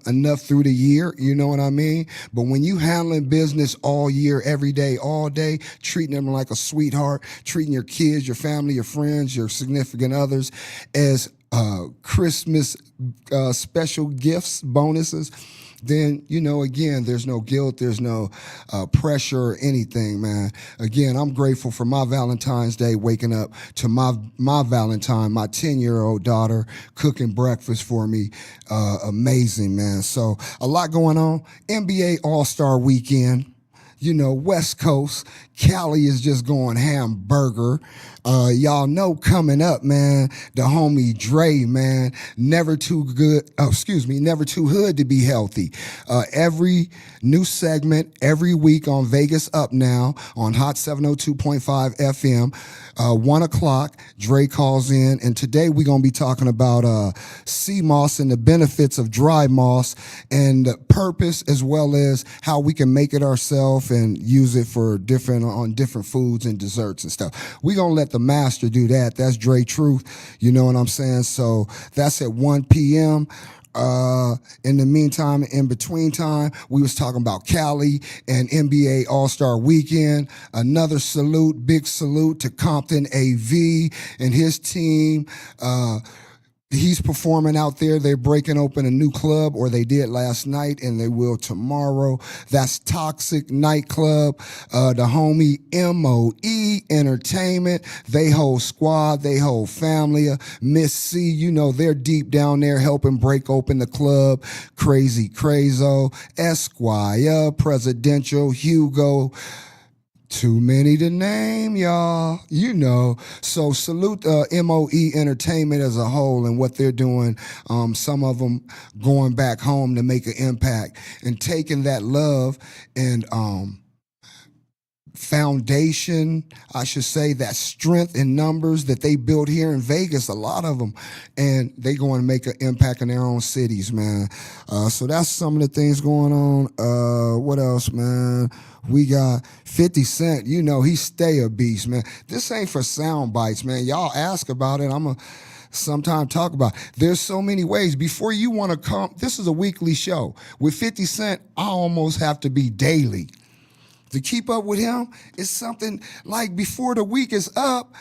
enough through the year, you know what I mean? But when you handling business all year, every day, all day, treating them like a sweetheart, treating your kids, your family, your friends, your significant others as Christmas special gifts, bonuses, then, again, there's no guilt, there's no pressure or anything, man. Again, I'm grateful for my Valentine's Day, waking up to my Valentine, my 10-year-old daughter cooking breakfast for me. Amazing, man. So a lot going on. NBA All-Star Weekend. West Coast, Cali is just going hamburger. Y'all know coming up, man, the homie Dre, man, never too hood to be healthy. Every new segment, every week on Vegas Up Now on Hot 702.5 FM, 1 o'clock, Dre calls in, and today we're going to be talking about sea moss and the benefits of dry moss and the purpose as well as how we can make it ourselves and use it for different foods and desserts and stuff. We're going to let the master do that. That's Dre Truth. You know what I'm saying? So that's at 1 p.m. In the meantime, in between time, we was talking about Cali and NBA All-Star Weekend. Another big salute to Compton AV and his team. He's performing out there. They're breaking open a new club, or they did last night, and they will tomorrow. That's Toxic Nightclub. The homie MOE Entertainment. They whole squad, they whole family. Miss C, they're deep down there helping break open the club. Crazy Crazo, Esquire, Presidential, Hugo. Too many to name, y'all. So salute MOE Entertainment as a whole and what they're doing. Some of them going back home to make an impact and taking that love and foundation, I should say, that strength in numbers that they built here in Vegas, a lot of them, and they going to make an impact in their own cities, man. So that's some of the things going on. What else, man? We got 50 Cent. He stay a beast, man. This ain't for sound bites, man. Y'all ask about it. I'm going to sometime talk about it. There's so many ways. Before you want to come, this is a weekly show. With 50 Cent, I almost have to be daily. To keep up with him, it's something like before the week is up,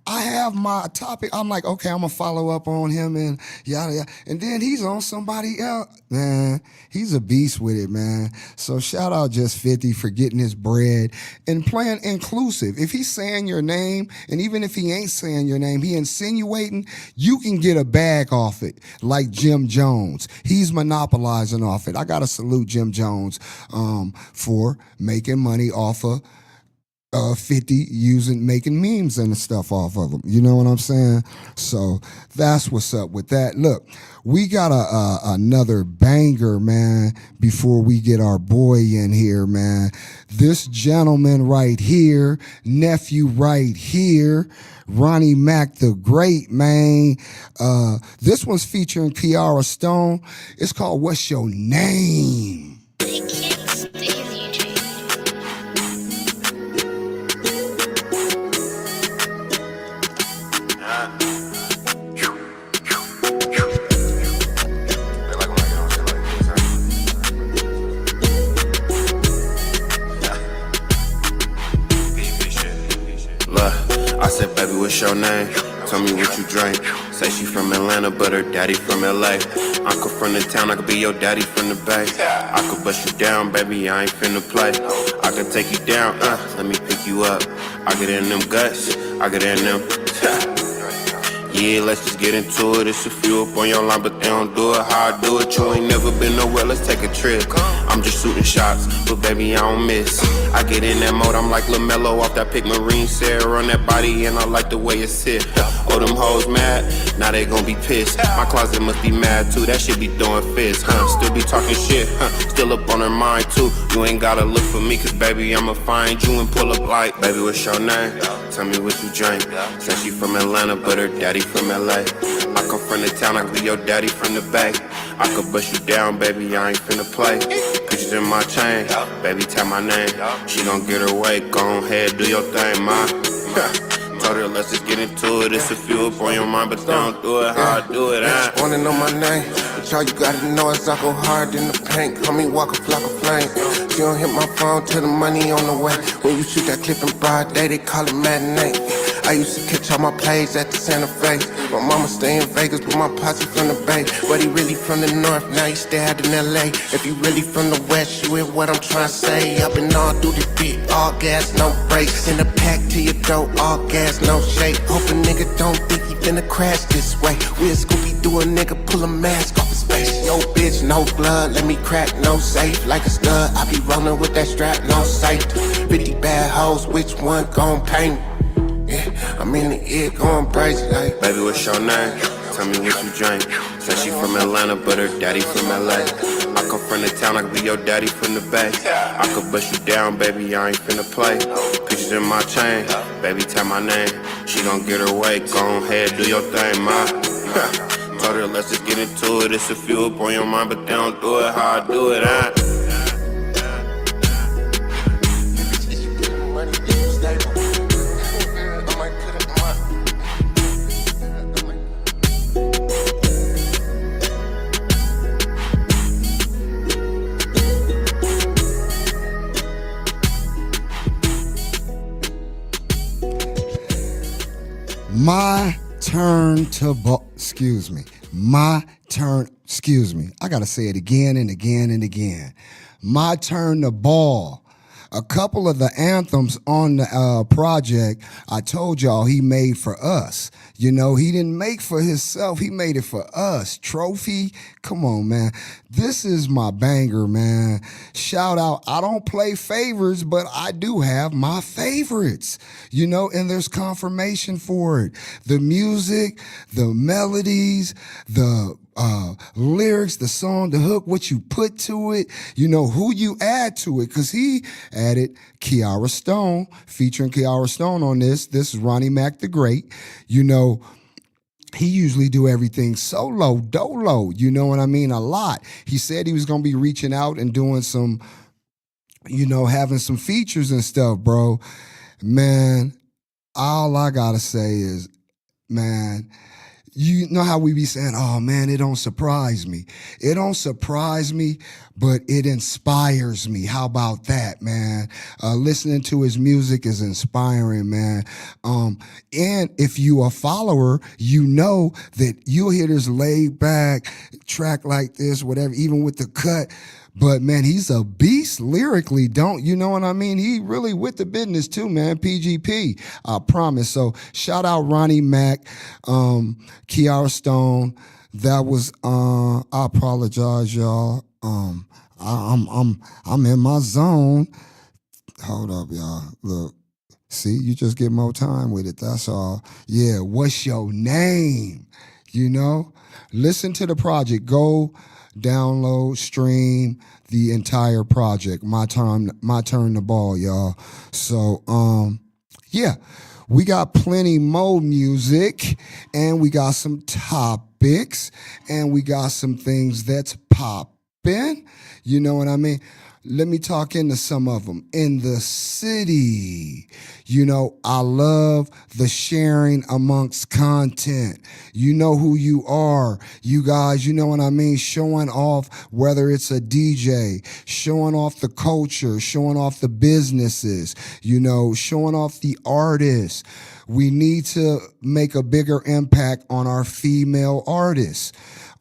I have my topic. I'm like, okay, I'm going to follow up on him and yada, yada. And then he's on somebody else. Man, he's a beast with it, man. So shout out Just 50 for getting his bread and playing inclusive. If he's saying your name, and even if he ain't saying your name, he insinuating, you can get a bag off it, like Jim Jones. He's monopolizing off it. I got to salute Jim Jones for making money off of 50 making memes and stuff off of them. You know what I'm saying? So that's what's up with that. Look, we got another banger, man, before we get our boy in here, man. This gentleman right here, nephew right here, Ronnie Mac the Great, man. This one's featuring Kiara Stone. It's called What's Your Name? What's your name? Tell me what you drink. Say she from Atlanta, but her daddy from LA. Uncle from the town, I could be your daddy from the Bay. I could bust you down, baby, I ain't finna play. I could take you down, let me pick you up. I get in them guts, I get in them. Yeah, let's just get into it. It's a few up on your line, but they don't do it how I do it. You ain't never been nowhere, let's take a trip. I'm just shooting shots, but baby, I don't miss. I get in that mode, I'm like LaMelo off that Pick Marine Sarah on that body, and I like the way it sit. Oh, them hoes mad, now they gon' be pissed. My closet must be mad too, that shit be doing fists, Still be talking shit, still up on her mind too. You ain't gotta look for me, cause baby, I'ma find you and pull up like, baby, what's your name? Tell me what you drink. Say she from Atlanta, but her daddy from LA. I come from the town, I could be your daddy from the Bay. I could bust you down, baby, I ain't finna play. Pictures in my chain, baby, tell my name. She gon' get her way, go ahead, do your thing, ma. Told her, let's just get into it. It's a few up on your mind, but don't do it how I do it. Wanna know my name, but all you gotta know is I go hard in the paint. Homie, walk a flock of flame. She don't hit my phone till the money on the way. When you shoot that clip in broad day, they call it matinee. I used to catch all my plays at the Santa Fe. My mama stay in Vegas, but my posse from the Bay. But he really from the North, now he stay out in LA. If you really from the West, you hear what I'm trying to say. I've been all through the beat, all gas, no brakes. In the pack to your door, all gas, no shake. Hope a nigga don't think he finna crash this way. We'll Scooby-Doo a nigga, pull a mask off his face. Yo bitch, no blood, let me crack, no safe. Like a stud, I be rolling with that strap, no safety. 50 bad hoes, which one gon' pay me? Yeah, I'm in the ear going crazy like, baby, what's your name? Tell me what you drink. Said she from Atlanta, but her daddy from LA. I come from the town, I could be your daddy from the Bay. I could bust you down, baby, I ain't finna play. Pictures in my chain, baby, tell my name. She gon' get her way, go ahead, do your thing, ma. Told her, let's just get into it. It's a few up on your mind, but they don't do it how I do it, huh? My turn to I gotta say it again and again and again. My turn to ball. A couple of the anthems on the project, I told y'all he made for us. You know, he didn't make for himself. He made it for us. Trophy, come on, man. This is my banger, man. Shout out. I don't play favorites, but I do have my favorites, you know, and there's confirmation for it. The music, the melodies, the lyrics, the song, the hook, what you put to it, you know, who you add to it, because he added Kiara Stone, featuring Kiara Stone on this. This is Ronnie Mac the Great. You know, he usually do everything solo, dolo, you know what I mean, a lot. He said he was going to be reaching out and doing some, you know, having some features and stuff, bro. Man, all I got to say is, man, you know how we be saying, oh, man, it don't surprise me. It don't surprise me, but it inspires me. How about that, man? Listening to his music is inspiring, man. And if you a follower, you know that you'll hear this laid back track like this, whatever, even with the cut. But, man, he's a beast lyrically, don't you know what I mean? He really with the business, too, man. PGP, I promise. So, shout out Ronnie Mac, Kiara Stone. That was, I apologize, y'all. I'm in my zone. Hold up, y'all. Look. See, you just get more time with it. That's all. Yeah, what's your name? You know? Listen to the project. Go download, stream the entire project. My turn to ball, y'all. So, yeah, we got plenty more music, and we got some topics, and we got some things that's popping. You know what I mean? Let me talk into some of them. In the city, you know, I love the sharing amongst content. You know who you are. You guys, you know what I mean? Showing off, whether it's a DJ, showing off the culture, showing off the businesses, you know, showing off the artists. We need to make a bigger impact on our female artists,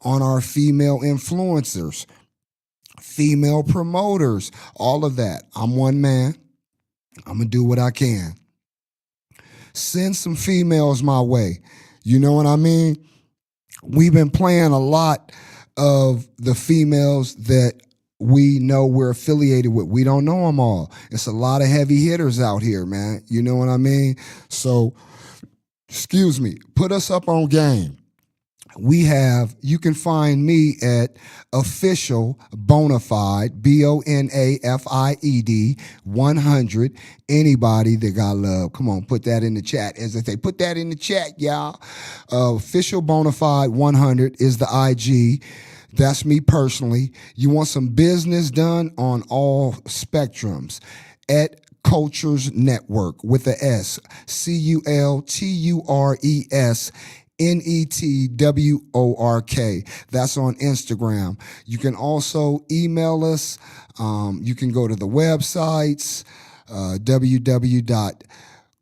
on our female influencers, female promoters, all of that. I'm one man. I'm going to do what I can. Send some females my way. You know what I mean? We've been playing a lot of the females that we know we're affiliated with. We don't know them all. It's a lot of heavy hitters out here, man. You know what I mean? So, excuse me, put us up on game. You can find me at official BONAFIED, BONAFIED 100. Anybody that got love, come on, put that in the chat. As I say, put that in the chat, y'all. Official BONAFIED 100 is the IG. That's me personally. You want some business done on all spectrums at Cultures Network with the S, CULTURES NETWORK. That's on Instagram. You can also email us. You can go to the websites,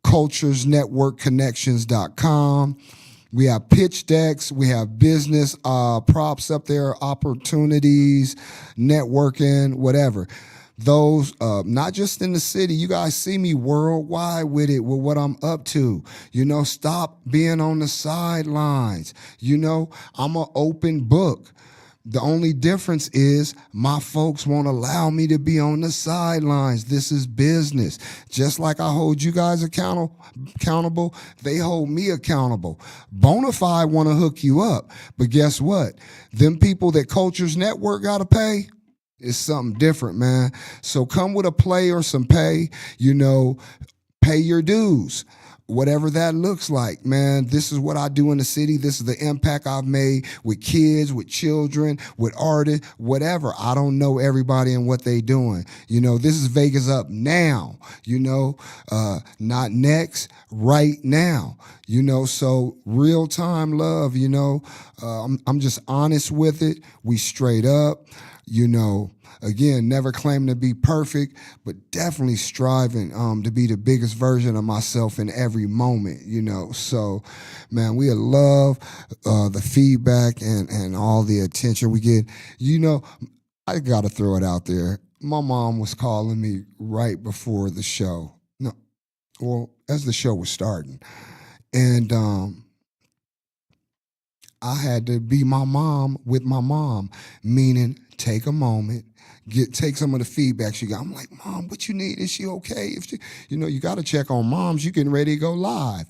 culturesnetworkconnections.com. We have pitch decks. We have business props up there, opportunities, networking, whatever. Those, not just in the city. You guys see me worldwide with it, with what I'm up to. Stop being on the sidelines. I'm an open book. The only difference is my folks won't allow me to be on the sidelines. This is business. Just like I hold you guys accountable, they hold me accountable. Bonafide want to hook you up, but guess what? Them people that Cultures Network got to pay is something different, man. So come with a play or some pay, pay your dues. Whatever that looks like, man. This is what I do in the city. This is the impact I've made with kids, with children, with artists, whatever. I don't know everybody and what they doing. This is Vegas Up now, not next, right now. So real time love, I'm just honest with it. We straight up, again, never claiming to be perfect, but definitely striving to be the biggest version of myself in every moment, So, man, we love the feedback and all the attention we get. I got to throw it out there. My mom was calling me right before the show. No, well, as the show was starting. And I had to be my mom with my mom, meaning take a moment, take some of the feedback she got. I'm like, Mom, what you need? Is she okay? If she, you got to check on moms. You getting ready to go live,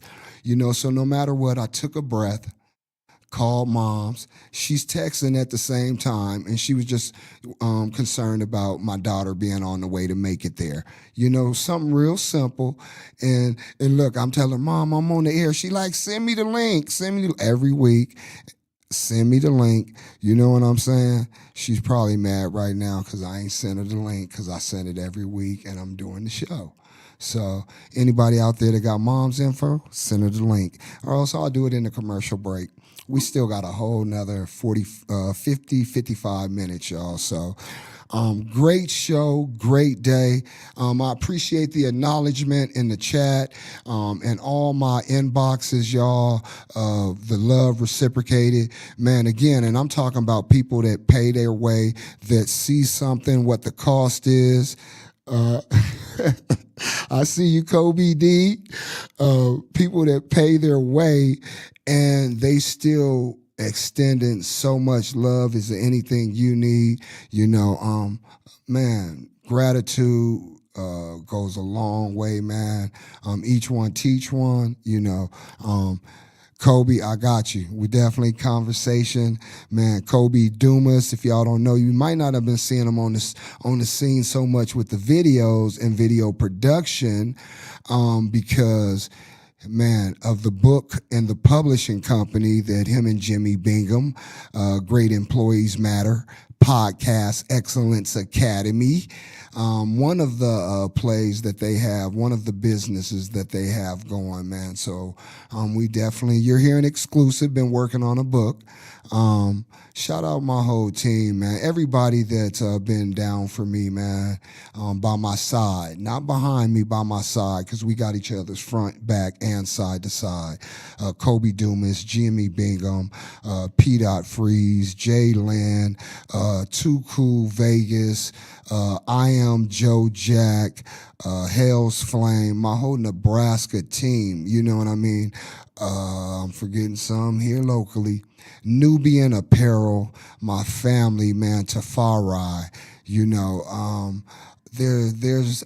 So no matter what, I took a breath, called moms. She's texting at the same time, and she was just concerned about my daughter being on the way to make it there. Something real simple. And look, I'm telling her, Mom, I'm on the air. She like, send me the link. Every week. Send me the link. You know what I'm saying? She's probably mad right now because I ain't sent her the link because I send it every week and I'm doing the show. So anybody out there that got mom's info, send her the link. Or else I'll do it in the commercial break. We still got a whole nother 55 minutes, y'all. So great show, great day. I appreciate the acknowledgement in the chat and all my inboxes, y'all. The love reciprocated, man. Again, and I'm talking about people that pay their way, that see something, what the cost is. I see you, Kobe D. People that pay their way and they still extending so much love. Is there anything you need? Man, gratitude goes a long way, man. Each one teach one, Kobe, I got you. We definitely conversation, man. Kobe Dumas, if y'all don't know, you might not have been seeing him on the scene so much with the videos and video production, because, man, of the book and the publishing company that him and Jimmy Bingham, Great Employees Matter podcast, Excellence Academy. One of the plays that they have, one of the businesses that they have going, man. So we definitely, you're hearing exclusive, been working on a book. Shout out my whole team, man. Everybody that's been down for me, man, by my side. Not behind me, by my side, because we got each other's front, back, and side to side. Kobe Dumas, Jimmy Bingham, P. Freeze, Jay Lynn, Too Cool Vegas, I Am Joe Jack, Hell's Flame, my whole Nebraska team, you know what I mean? I'm forgetting some here locally. Nubian Apparel, my family, man, Tafari, there's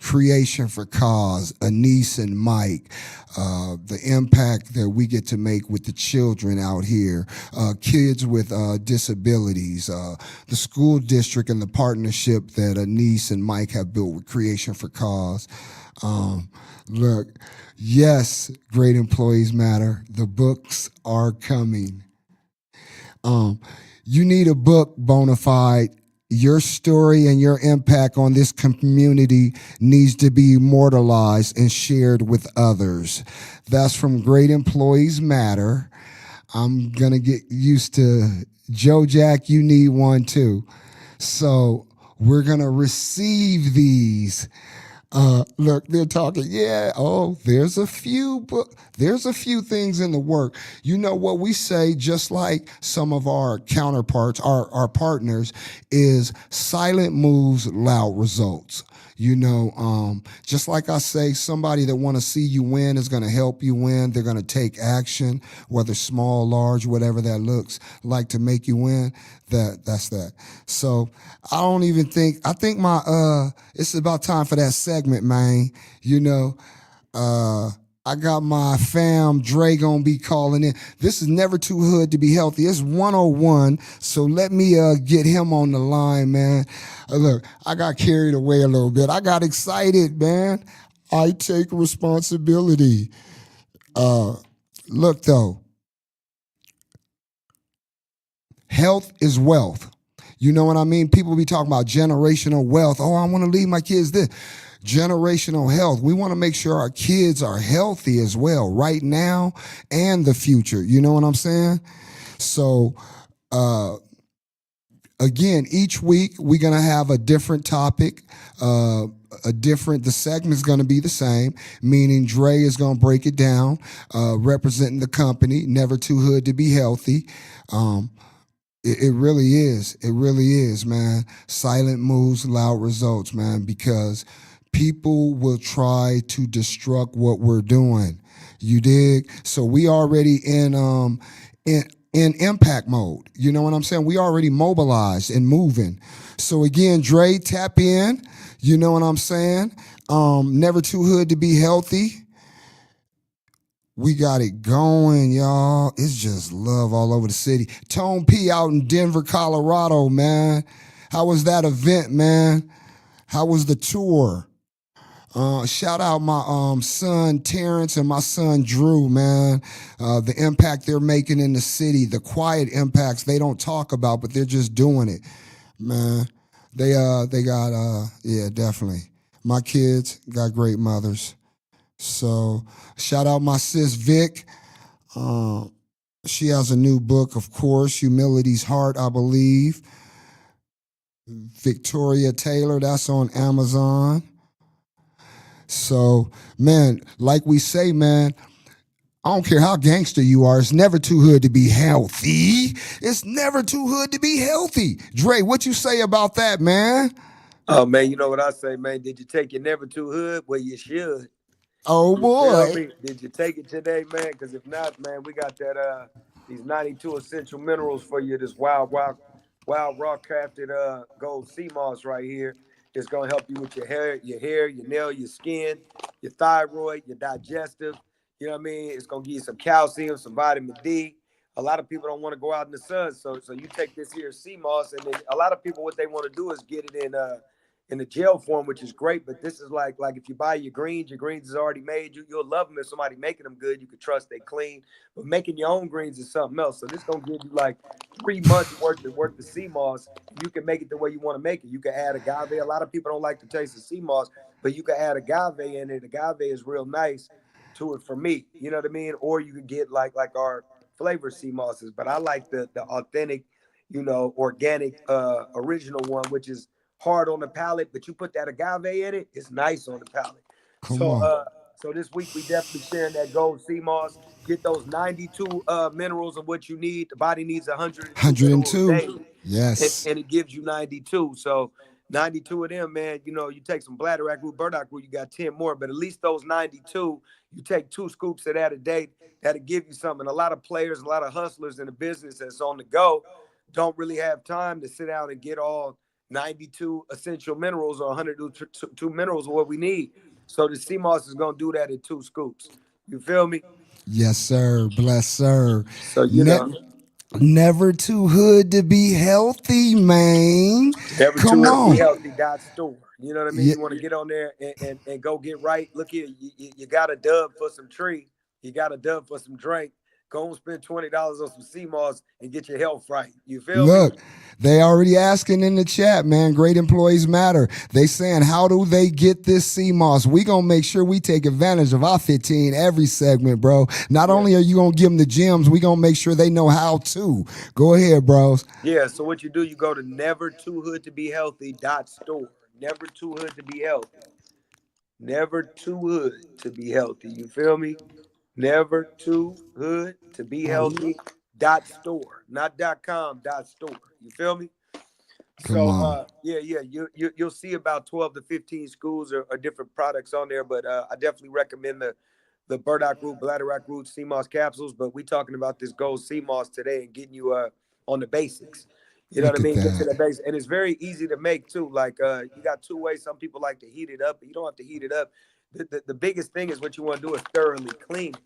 Creation for Cause, Anise and Mike, the impact that we get to make with the children out here, kids with disabilities, the school district and the partnership that Anise and Mike have built with Creation for Cause. Look, yes, Great Employees Matter. The books are coming. You need a book, Bonafide. Your story and your impact on this community needs to be immortalized and shared with others. That's from Great Employees Matter. I'm going to get used to Joe Jack, you need one too. So we're going to receive these. Look, they're talking. Yeah. Oh, there's a few, but there's a few things in the work. You know what we say, just like some of our counterparts, our partners, is silent moves, loud results. Just like I say, somebody that want to see you win is going to help you win. They're going to take action, whether small, large, whatever that looks like to make you win. That's that. So I don't even think. I think it's about time for that segment, man. I got my fam Dre gonna be calling in. This is Never Too Hood to Be Healthy. It's 101. So let me get him on the line, man. Look, I got carried away a little bit. I got excited, man. I take responsibility. Look though, health is wealth. You know what I mean? People be talking about generational wealth. Oh, I want to leave my kids this. Generational health. We want to make sure our kids are healthy as well, right now and the future. You know what I'm saying? So, again, each week we're going to have a different topic. The segment's going to be the same, meaning Dre is going to break it down, representing the company, Never Too Hood to Be Healthy. It really is. It really is, man. Silent moves, loud results, man, because people will try to destruct what we're doing. You dig? So we already in impact mode. You know what I'm saying? We already mobilized and moving. So again, Dre, tap in. You know what I'm saying? Never Too Hood to Be Healthy. We got it going, y'all. It's just love all over the city. Tone P out in Denver, Colorado, man. How was that event, man? How was the tour? Shout out my son Terrence and my son Drew, man. The impact they're making in the city, the quiet impacts they don't talk about, but they're just doing it, man. They got definitely. My kids got great mothers. So shout out my sis Vic. She has a new book, of course, Humility's Heart, I believe. Victoria Taylor, that's on Amazon. So, man, like we say, man, I don't care how gangster you are, it's never too hood to be healthy. It's never too hood to be healthy. Dre, what you say about that, man? Oh, man, you know what I say, man? Did you take your Never Too Hood? Well, you should. Oh, boy. Did you take it today, man? Because if not, man, we got these 92 essential minerals for you. This wild raw crafted gold sea moss right here. It's gonna help you with your hair, your nail, your skin, your thyroid, your digestive. You know what I mean? It's gonna give you some calcium, some vitamin D. A lot of people don't want to go out in the sun, so you take this here sea moss, and then a lot of people what they want to do is get it in the gel form, which is great. But this is like if you buy your greens is already made. You'll love them if somebody making them good. You can trust they clean. But making your own greens is something else. So this gonna give you like 3 months worth of sea moss. You can make it the way you want to make it. You can add agave. A lot of people don't like the taste of sea moss, but you can add agave in it. Agave is real nice to it for me. You know what I mean? Or you could get like our flavor sea mosses. But I like the authentic, organic, original one, which is hard on the palate, but you put that agave in it, it's nice on the palate. Come on. So this week we definitely sharing that gold sea moss. Get those 92 minerals of what you need. The body needs 102 minerals daily. Yes. And it gives you 92. So 92 of them, man, you take some bladderwrack root, burdock root, you got 10 more, but at least those 92, you take 2 scoops of that a day, that'll give you something. A lot of players, a lot of hustlers in the business that's on the go don't really have time to sit down and get all 92 essential minerals or 102 minerals are what we need. So the sea moss is going to do that in 2 scoops. You feel me? Yes, sir. Bless, sir. So, never too hood to be healthy, man. Never Come too on. healthy.store. You know what I mean? Yeah. You want to get on there and go get right. Look here, you got a dub for some tree. You got a dub for some drink. Go and spend $20 on some sea moss and get your health right. You feel me? Look, they already asking in the chat, man. Great employees matter. They saying, how do they get this sea moss? We gonna make sure we take advantage of our 15 every segment, bro. Not only are you gonna give them the gems, we gonna make sure they know how to. Go ahead, bros. Yeah. So what you do, you go to nevertoohoodtobehealthy.store. Never too hood to be healthy. Never too hood to be healthy. You feel me? Never too hood to be healthy. .store, not .com. .store. You feel me? Come So on. you'll see about 12 to 15 schools or different products on there, but I definitely recommend the burdock root, bladder root, CMOS capsules. But we talking about this gold CMOS today and getting you on the basics. You know what I Look at mean? Get to that. the base, and it's very easy to make too. Like you got two ways. Some people like to heat it up, but you don't have to heat it up. The biggest thing is what you want to do is thoroughly clean it.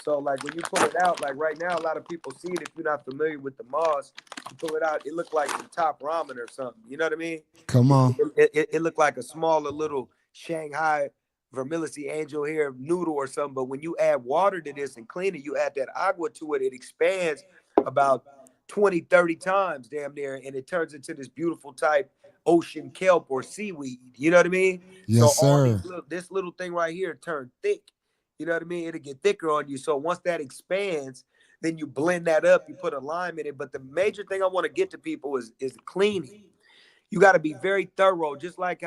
So like when you pull it out, like right now, a lot of people see it. If you're not familiar with the moss, you pull it out, it looked like some top ramen or something. You know what I mean? Come on. It looked like a smaller little Shanghai vermilion angel hair noodle or something. But when you add water to this and clean it, you add that agua to it, it expands about 20, 30 times damn near, and it turns into this beautiful type ocean kelp or seaweed. You know what I mean? So Yes, all sir. this little thing right here turned thick. You know what I mean? It'll get thicker on you. So once that expands, then you blend that up, you put a lime in it. But the major thing I want to get to people is cleaning. You got to be very thorough, just like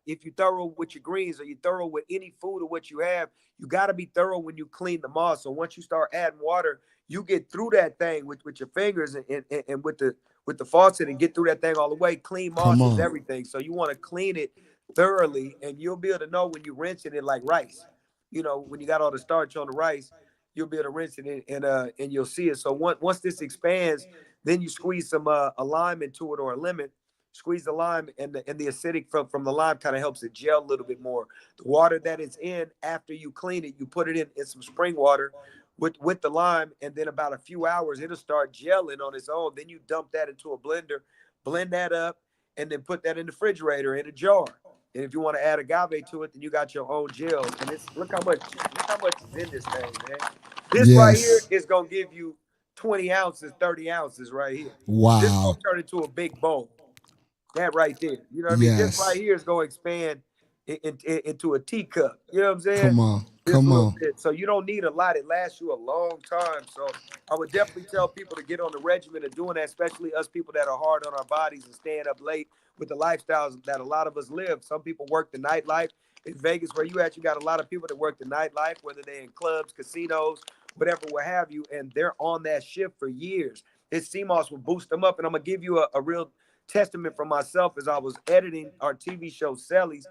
if you're thorough with your greens or you're thorough with any food or what you have, you got to be thorough when you clean the moss. So once you start adding water, you get through that thing with your fingers and with the faucet and get through that thing all the way. Clean Come moss is on. everything. So you want to clean it thoroughly, and you'll be able to know when you're rinsing it like rice. You know, when you got all the starch on the rice, you'll be able to rinse it and you'll see it. So once this expands, then you squeeze some a lime into it or a lemon. Squeeze the lime, and the acidic from the lime kind of helps it gel a little bit more. The water that it's in after you clean it, you put it in some spring water with the lime, and then about a few hours it'll start gelling on its own. Then you dump that into a blender, blend that up, and then put that in the refrigerator in a jar. And if you want to add agave to it, then you got your own gels. And it's look how much is in this thing, man. This right here Yes. is gonna give you 20 ounces, 30 ounces right here. This is gonna Wow. turn into a big bowl. That right there. You know what I mean? This right Yes. here is going to expand into a teacup. You know what I'm saying? Come on. This Come little on. bit. So you don't need a lot. It lasts you a long time. So I would definitely tell people to get on the regimen of doing that, especially us people that are hard on our bodies and staying up late with the lifestyles that a lot of us live. Some people work the nightlife. In Vegas, where you at, you got a lot of people that work the nightlife, whether they're in clubs, casinos, whatever, what have you, and they're on that shift for years. This CMOS will boost them up. And I'm going to give you a real testament from myself as I was editing our TV show Sellies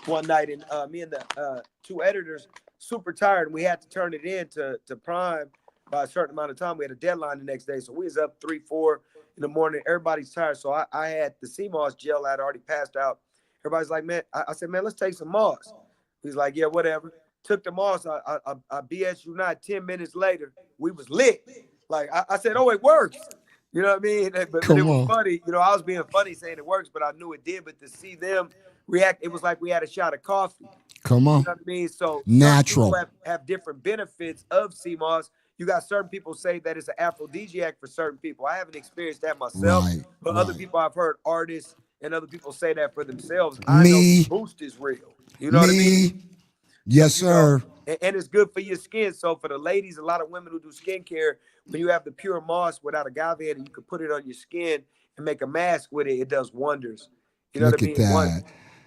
one night, and me and the two editors super tired, and we had to turn it in to Prime by a certain amount of time. We had a deadline the next day, so we was up 3-4 in the morning. Everybody's tired, so I had the CMOS gel I had already passed out. Everybody's like, man, I said, man, let's take some moss. He's like, yeah, whatever. Took the moss. I BS you not. 10 minutes later, we was lit. Like I said, oh, it works. You know what I mean? But it Come was on. funny. You know, I was being funny saying it works, but I knew it did. But to see them react, it was like we had a shot of coffee. Come You on. know what I mean? So certain people Natural. have different benefits of CMOS. You got certain people say that it's an aphrodisiac for certain people. I haven't experienced that myself, Right. but other Right. people I've heard artists and other people say that for themselves. I know the Me. boost is real. You know what I mean? Me. So, Yes, you know, sir. and it's good for your skin. So for the ladies, a lot of women who do skincare, when you have the pure moss without agave in it, you can put it on your skin and make a mask with it. It does wonders. You know what Look I at mean? that.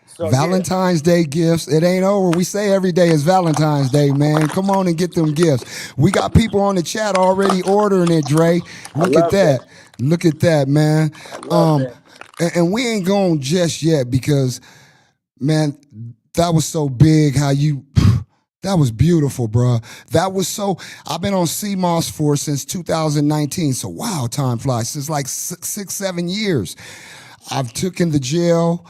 So yeah, Valentine's Day gifts. It ain't over. We say every day is Valentine's Day, man. Come on and get them gifts. We got people on the chat already ordering it, Dre. I Look at love that. that. Look at that, man. I love Um, that. and we ain't going just yet because, man, that was so big how you that was beautiful, bro. That was so. I've been on CMOS for since 2019. So wow, time flies. Since like 6, 7 years. I've taken the gel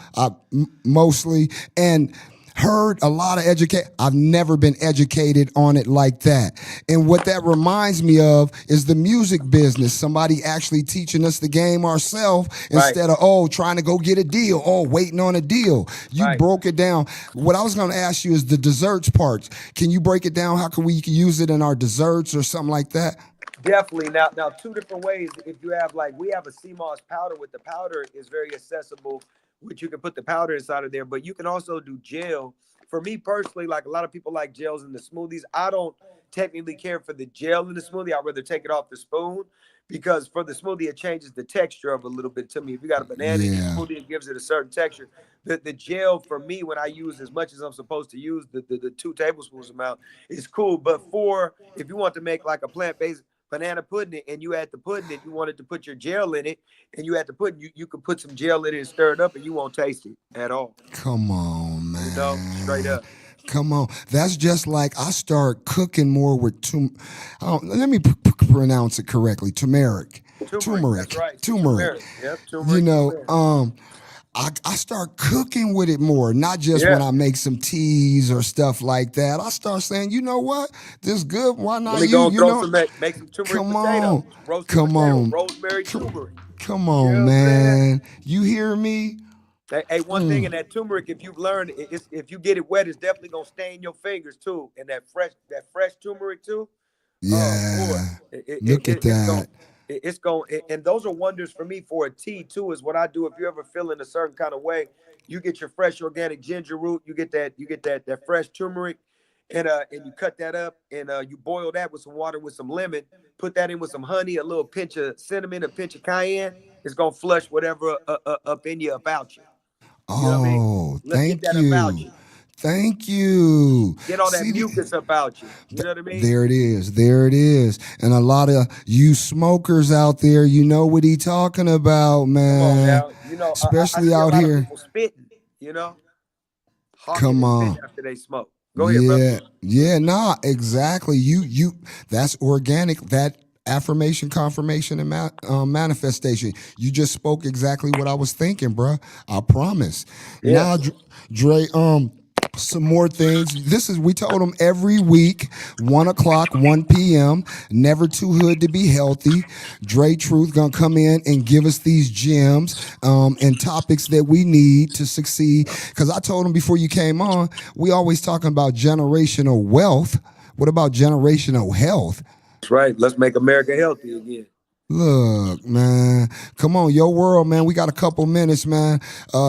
mostly and heard a lot of I've never been educated on it like that. And what that reminds me of is the music business. Somebody actually teaching us the game ourselves Right. instead of, trying to go get a deal, waiting on a deal. You Right. broke it down. What I was going to ask you is the desserts parts. Can you break it down? How can we use it in our desserts or something like that? Definitely. Now, two different ways. If you have we have a CMOS powder. With the powder is very accessible, which you can put the powder inside of there. But you can also do gel. For me personally, like a lot of people like gels in the smoothies. I don't technically care for the gel in the smoothie. I'd rather take it off the spoon because for the smoothie, it changes the texture of a little bit to me. If you got a banana in your smoothie, it gives it a certain texture. The gel for me, when I use as much as I'm supposed to use, the 2 tablespoons amount is cool. But if you want to make like a plant-based banana pudding and you add the pudding and you wanted to put your gel in it and you add the pudding, you could put some gel in it and stir it up and you won't taste it at all. Come on, man. You know, straight up. Come on. That's just like I start cooking more with let me pronounce it correctly. Turmeric. That's right. Turmeric. Yep, turmeric. You know, I start cooking with it more, not just when I make some teas or stuff like that. I start saying, you know what? This is good. Why not make some turmeric potatoes. Come on. Rosemary turmeric. Come on, man. You hear me? Hey, one thing in that turmeric, if you've learned, if you get it wet, it's definitely gonna stain your fingers too. And that fresh turmeric too. Yeah. Look at that. It's going, and those are wonders for me for a tea too. Is what I do. If you're ever feeling a certain kind of way, you get your fresh organic ginger root. You get that fresh turmeric, and you cut that up and you boil that with some water with some lemon. Put that in with some honey, a little pinch of cinnamon, a pinch of cayenne. It's gonna flush whatever up in you about you. You know what I mean? Let's thank get that you. About you. Thank you. Get all that mucus about you. You know what I mean? There it is. There it is. And a lot of you smokers out there, you know what he talking about, man. Come on now. You know, especially I out here. People spitting, you know. Come on. After they smoke. Go ahead, brother. Yeah, nah, exactly. You that's organic. That affirmation, confirmation, and manifestation. You just spoke exactly what I was thinking, bro. I promise. Yeah. Now, Dre, some more things. We told them every week, 1 o'clock, 1 p.m. Never too hood to be healthy. Dre Truth gonna come in and give us these gems and topics that we need to succeed. Because I told him before you came on, we always talking about generational wealth. What about generational health? That's right. Let's make America healthy again. Look, man, come on, your world, man. We got a couple minutes, man.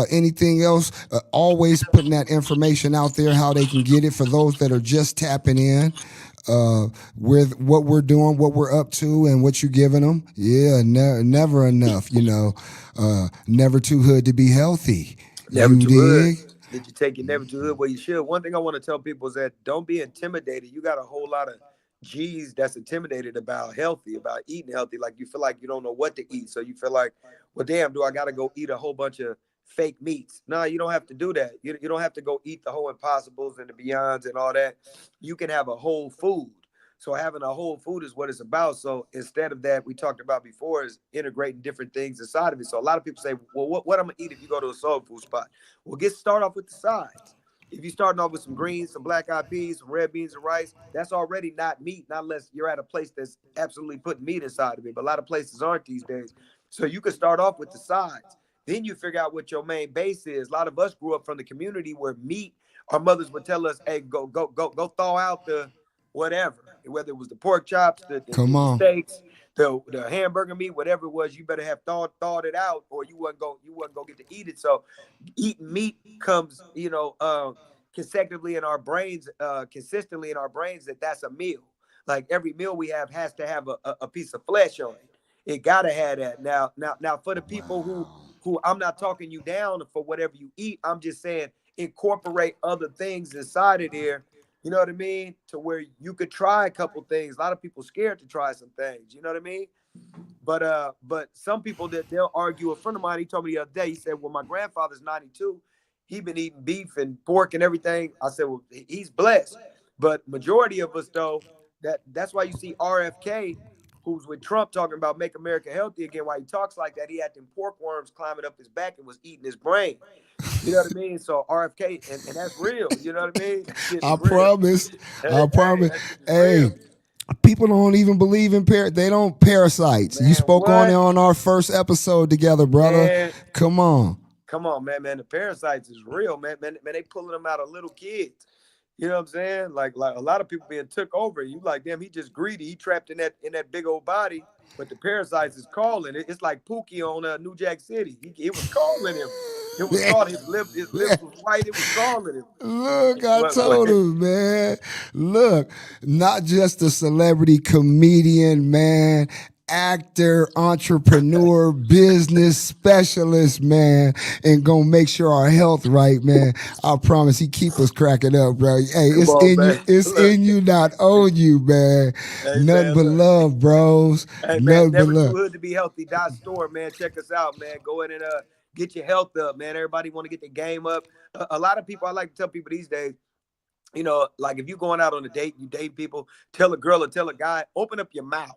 Anything else? Always putting that information out there, how they can get it for those that are just tapping in with what we're doing, what we're up to, and what you're giving them. Yeah, never enough, you know. Never too hood to be healthy. Never too hood. Did you take it never too hood? Well, you should. One thing I want to tell people is that don't be intimidated. You got a whole lot of G's that's intimidated about eating healthy. Like you feel like you don't know what to eat. So you feel like, well, damn, do I got to go eat a whole bunch of fake meats? No, you don't have to do that. You don't have to go eat the whole Impossibles and the Beyonds and all that. You can have a whole food. So having a whole food is what it's about. So instead of that, we talked about before is integrating different things inside of it. So a lot of people say, well, what I'm going to eat if you go to a soul food spot? Well, start off with the sides. If you're starting off with some greens, some black eyed peas, some red beans and rice, that's already not meat, not unless you're at a place that's absolutely putting meat inside of it. But a lot of places aren't these days. So you can start off with the sides. Then you figure out what your main base is. A lot of us grew up from the community where meat, our mothers would tell us, hey, go thaw out the whatever, whether it was the pork chops, the steaks, the hamburger meat, whatever it was, you better have thawed it out, or you wasn't gonna get to eat it. So eating meat comes, consecutively in our brains, consistently in our brains, that's a meal. Like every meal we have has to have a piece of flesh on it. It gotta have that. Now for the people who I'm not talking you down for whatever you eat, I'm just saying incorporate other things inside of there. You know what I mean? To where you could try a couple things. A lot of people scared to try some things. You know what I mean? But some people they'll argue. A friend of mine, he told me the other day, he said, well, my grandfather's 92. He been eating beef and pork and everything. I said, well, he's blessed. But majority of us, though, that's why you see RFK, who's with Trump talking about make America healthy again. Why he talks like that, he had them pork worms climbing up his back and was eating his brain. You know what I mean? So RFK, and that's real. You know what I mean? I promise. Hey, people don't even believe in they don't parasites. Man, you spoke on it on our first episode together, brother. Man, come on, man. The parasites is real, man. They pulling them out of little kids. You know what I'm saying? Like a lot of people being took over. You like, damn, he just greedy. He trapped in that big old body. But the parasites is calling. It's like Pookie on New Jack City. It was calling him. It was called his lips was white. It was calling him. Look, I told him, man. Look, not just a celebrity comedian, man. Actor, entrepreneur, business specialist, man, and gonna make sure our health right, man. I promise he keep us cracking up, bro. Hey, it's in you, not on you, man. Hey, Nothing but love, bros. Hey, man, never too hood to be healthy. .store, man. Check us out, man. Go in and get your health up, man. Everybody want to get their game up. A lot of people, I like to tell people these days, you know, like if you're going out on a date, you date people, tell a girl or tell a guy, open up your mouth.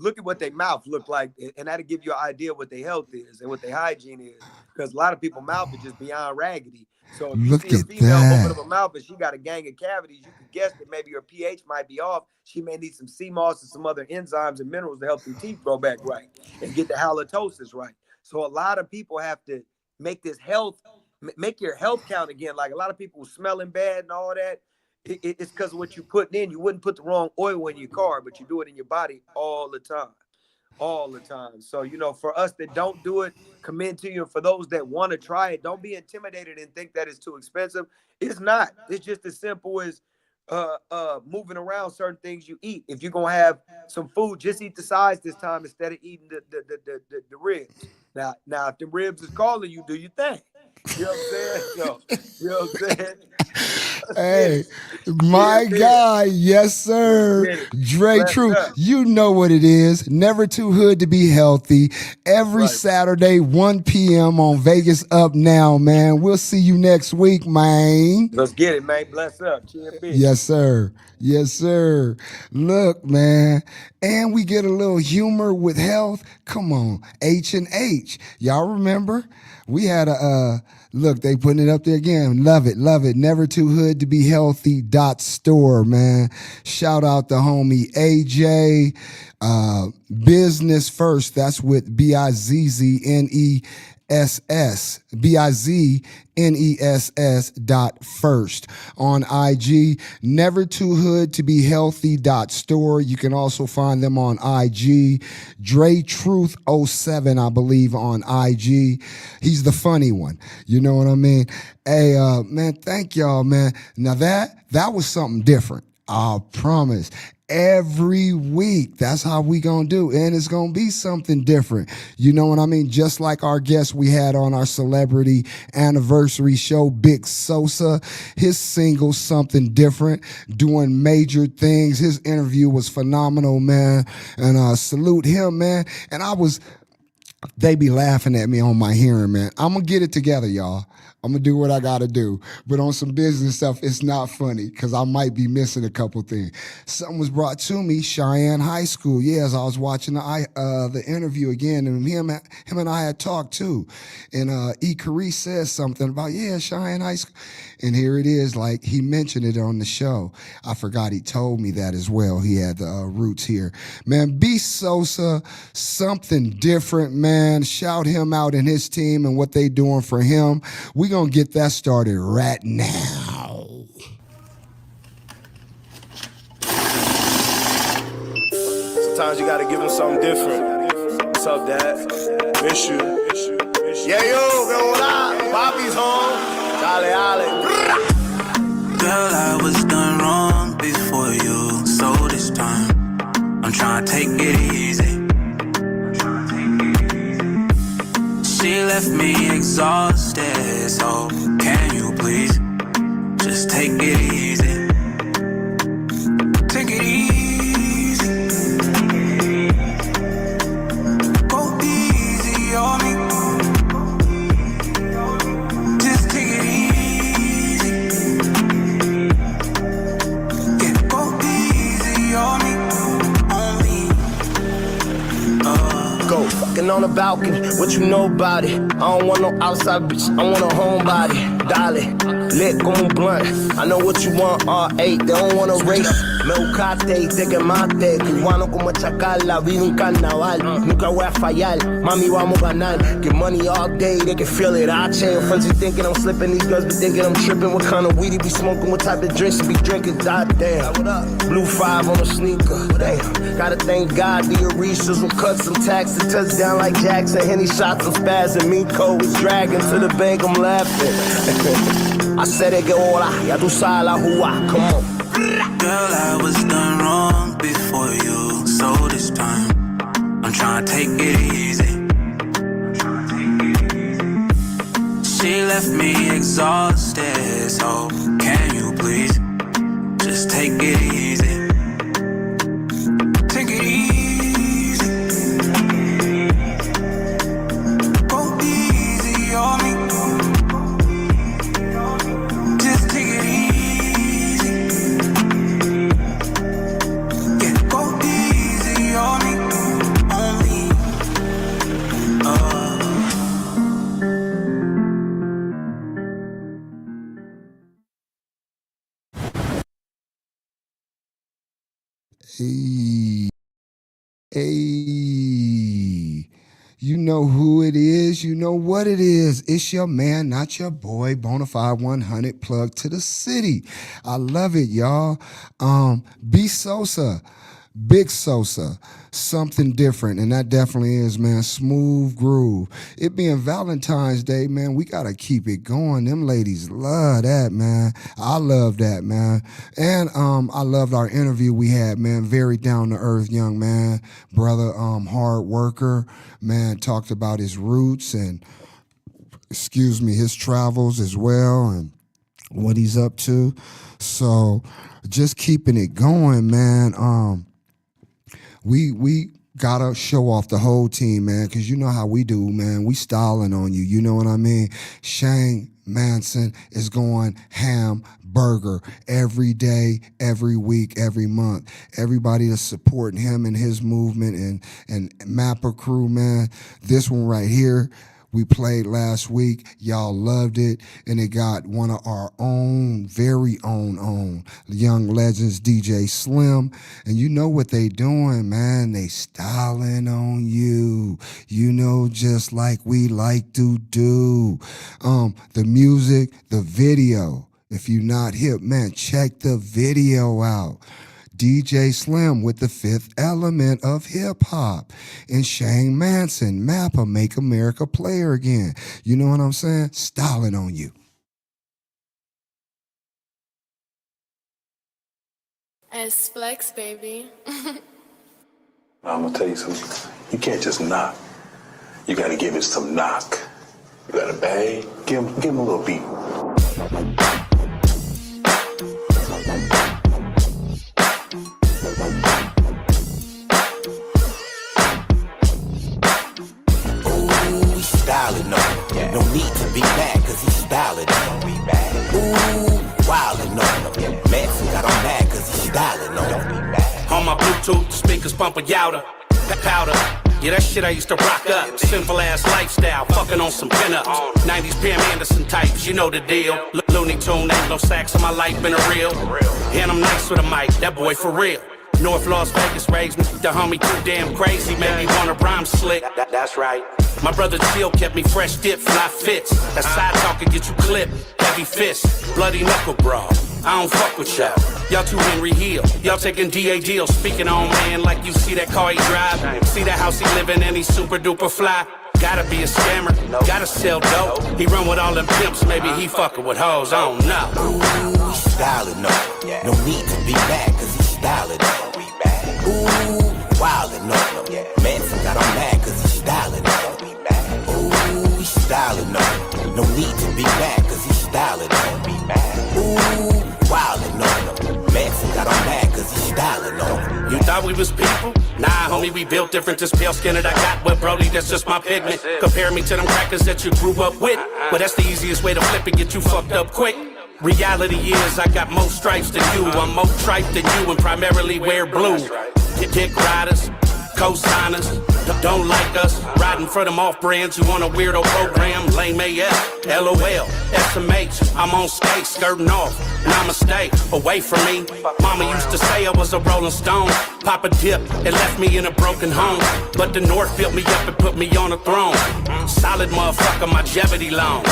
Look at what their mouth look like, and that'll give you an idea what their health is and what their hygiene is. Because a lot of people's mouth is just beyond raggedy. So if you see a female open up a mouth and she got a gang of cavities, you can guess that maybe her pH might be off. She may need some sea moss and some other enzymes and minerals to help her teeth grow back right and get the halitosis right. So a lot of people have to make your health count again. Like a lot of people smelling bad and all that. It's because of what you're putting in. You wouldn't put the wrong oil in your car, but you do it in your body all the time. So, you know, for us that don't do it, commend to you. And for those that want to try it, don't be intimidated and think that it's too expensive. It's not. It's just as simple as moving around certain things you eat. If you're going to have some food, just eat the sides this time instead of eating the ribs. Now, if the ribs is calling you, do your thing. You know what I'm saying? So, you know what I'm saying? Hey, my guy, yes, sir. Dre Truth, you know what it is. Never too hood to be healthy. Every Saturday, 1 p.m. on Vegas Up Now, man. We'll see you next week, man. Let's get it, man. Bless up. Yes, sir. Yes, sir. Look, man. And we get a little humor with health. Come on, H&H. Y'all remember? We had a look, they putting it up there again. Love it. Never too hood to be healthy .store, man. Shout out the homie AJ. Business First. That's with BIZNESS.first on IG. Never too hood to be healthy .store. You can also find them on IG. Dre Truth 07, I believe, on IG. He's the funny one. You know what I mean? Hey, man, thank y'all, man. Now that was something different. I promise. Every week, that's how we gonna do, and it's gonna be something different. You know what I mean? Just like our guest we had on our celebrity anniversary show, Big Sosa, his single Something Different, doing major things. His interview was phenomenal, man, and salute him, man. And they be laughing at me on my hearing, man. I'm gonna get it together, y'all. I'm going to do what I got to do. But on some business stuff, it's not funny because I might be missing a couple things. Something was brought to me, Cheyenne High School. Yeah, as I was watching the interview again, and him and I had talked too. And E. Caree says something about, Cheyenne High School. And here it is, like he mentioned it on the show. I forgot he told me that as well. He had the roots here. Man, B. Sosa, Something Different, man. Shout him out and his team and what they doing for him. We're going to get that started right now. Sometimes you got to give them something different. What's up, Dad? Miss you. Yeah, yo, what up? Poppy's home. Dale, dale. Girl, I was done wrong before you, so this time I'm trying to take it easy. She left me exhausted, so can you please just take it easy? Take it easy. Go easy on me. Just take it easy. Yeah, go easy on me. Go fucking on the balcony, what you know about it? I don't want no outside bitch, I want a homebody. Dale, lit como un blunt. I know what you want, R8, they don't wanna race. Me buscaste, te quemaste. Cubano como chacal, la vida un carnaval. Nunca voy a fallar, mami, vamos a ganar. Get money all day, they can feel it. I chain frenzy thinking I'm slipping. These girls be thinking I'm tripping. What kind of weed he be smoking? What type of drinks he be drinking? God damn. Blue 5 on a sneaker. Damn. Gotta thank God the Orisas will cut some taxes. Touchdown like Jackson. Henny shots and spazzing. Miko was dragging to the bank. I'm laughing. I said it, que hola. Ya tú sabes la jugada. Come on. Girl, I was done wrong before you. So this time, I'm trying to take it easy. She left me exhausted, so can you please just take it easy? Take it easy. Go easy on me. Just take it easy. Yeah, go easy on me. On me. Hey, you know who it is. You know what it is. It's your man, not your boy, BONAFIED100, plug to the city. I love it, y'all. B Sosa, Big Sosa, something different, and that definitely is, man, smooth groove. It being Valentine's Day, man, we got to keep it going. Them ladies love that, man. I love that, man. And I loved our interview we had, man, very down-to-earth young man, brother, hard worker, man, talked about his roots and, his travels as well and what he's up to. So just keeping it going, man. We gotta show off the whole team, man, because you know how we do, man. We styling on you, you know what I mean? Shane Manson is going hamburger every day, every week, every month. Everybody that's supporting him and his movement and Mappa crew, man. This one right here, we played last week. Y'all loved it. And it got one of our own, very own young legends, DJ Slim. And you know what they doing, man. They styling on you. You know, just like we like to do. The music, the video. If you're not hip, man, check the video out. DJ Slim with the fifth element of hip-hop. And Shane Manson, Mappa, Make America Player Again. You know what I'm saying? Styling on you. S Flex, baby. I'm going to tell you something. You can't just knock. You got to give it some knock. You got to bang. Give him a little beat. Styling on him. Yeah. No need to be mad, cause he's styling on him. Ooh, wildin' on him. Yeah. Manson got him mad, cause he's styling on him. On my Bluetooth, speakers bumping yowder, powder. Yeah, that shit I used to rock up. Simple ass lifestyle, fucking on some pinups. 90s Pam Anderson types, you know the deal. Looney Tune, ain't no sax in my life, been a real. And I'm nice with a mic, that boy for real. North Las Vegas raised me, the homie too damn crazy, made me wanna rhyme slick. That's right. My brother Chill kept me fresh dip, fly fits. That side talk can get you clipped, heavy fist, bloody knuckle brawl. I don't fuck with y'all. Y'all too Henry Hill. Y'all taking DA deals, speaking on man like you see that car he drive. See that house he living in, he super duper fly. Gotta be a scammer, gotta sell dope. He run with all them pimps, maybe he fucking with hoes, I don't know. Ooh, he's styling on him. No need to be mad, cause he's styling on him. Ooh, wildin' on him. Manson got him mad, cause he's styling on him. Ooh, he's styling on him. No need to be mad, cause he's styling on him. Ooh, wildin' on him. Manson got him mad, cause he's styling on him. You thought we was people? Nah, homie, we built different. This pale skin that I got with Brody, that's just my pigment. Compare me to them crackers that you grew up with. But that's the easiest way to flip and get you fucked up quick. Reality is I got more stripes than you. I'm more tripe than you and primarily wear blue. Dick riders, Co-signers don't like us. Riding for them off-brands who want a weirdo program. Lame AF, LOL, SMH. I'm on skates, skirting off, and I'ma stay away from me. Mama used to say I was a rolling stone. Papa dipped and left me in a broken home. But the North built me up and put me on a throne. Solid motherfucker, my longevity long.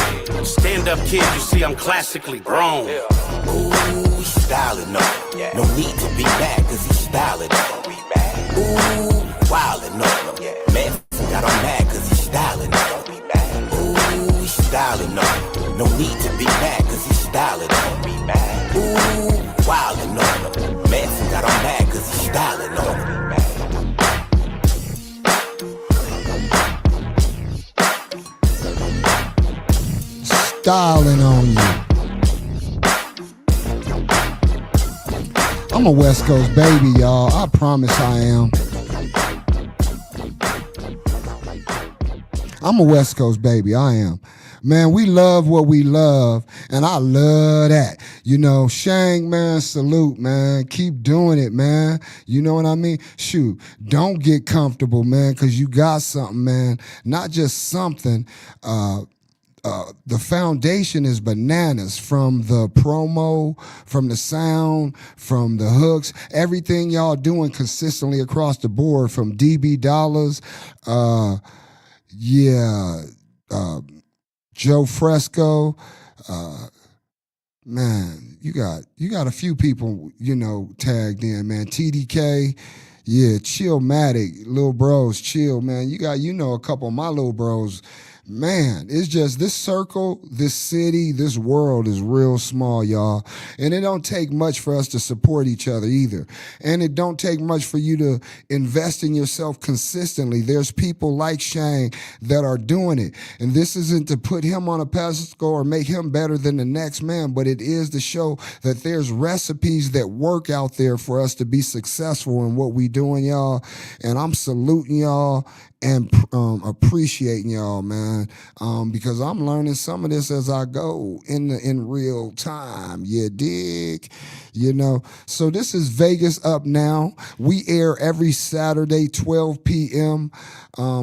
Stand-up kid, you see I'm classically grown. Ooh, he's styling up. No need to be mad, cause he's styling up. Ooh, wildin' up. Man, got on mad cause he's styling up. Ooh, he's styling up. No need to be mad cause he's styling up. Ooh, wildin' up. Man, got on mad cause he's styling up. Styling on you. I'm a West Coast baby, y'all. I promise I am. I'm a West Coast baby. I am. Man, we love what we love, and I love that. You know, Shang, man, salute, man. Keep doing it, man. You know what I mean? Shoot, don't get comfortable, man, because you got something, man. Not just something. The foundation is bananas, from the promo, from the sound, from the hooks, everything y'all doing consistently across the board, from DB Dollars, Joe Fresco, man, you got a few people, you know, tagged in, man. TDK, yeah, Chillmatic, little bros, chill, man. You got, you know, a couple of my little bros. Man, it's just this circle, this city, this world is real small, y'all. And it don't take much for us to support each other either. And it don't take much for you to invest in yourself consistently. There's people like Shang that are doing it. And this isn't to put him on a pedestal or make him better than the next man, but it is to show that there's recipes that work out there for us to be successful in what we doing, y'all. And I'm saluting y'all and appreciating y'all, man, because I'm learning some of this as I go in real time. You dig? You know, so this is Vegas Up Now. We air every Saturday, 12 p.m.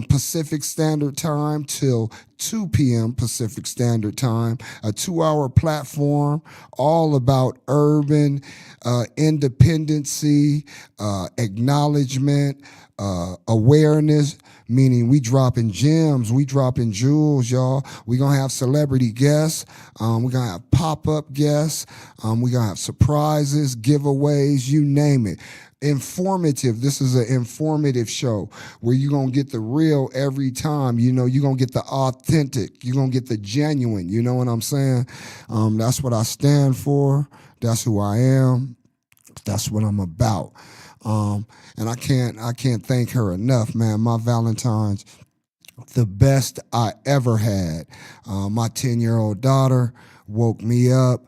Pacific Standard Time till 2 p.m. Pacific Standard Time. A 2-hour platform all about urban independency, acknowledgement, awareness, meaning we dropping gems, we dropping jewels, y'all. We gonna have celebrity guests. We gonna have pop-up guests. We gonna have surprises, giveaways, you name it. Informative. This is an informative show where you're going to get the real every time. You know, you're going to get the authentic. You're going to get the genuine. You know what I'm saying? That's what I stand for. That's who I am. That's what I'm about. And I can't thank her enough, man. My Valentine's, the best I ever had. My 10-year-old daughter woke me up.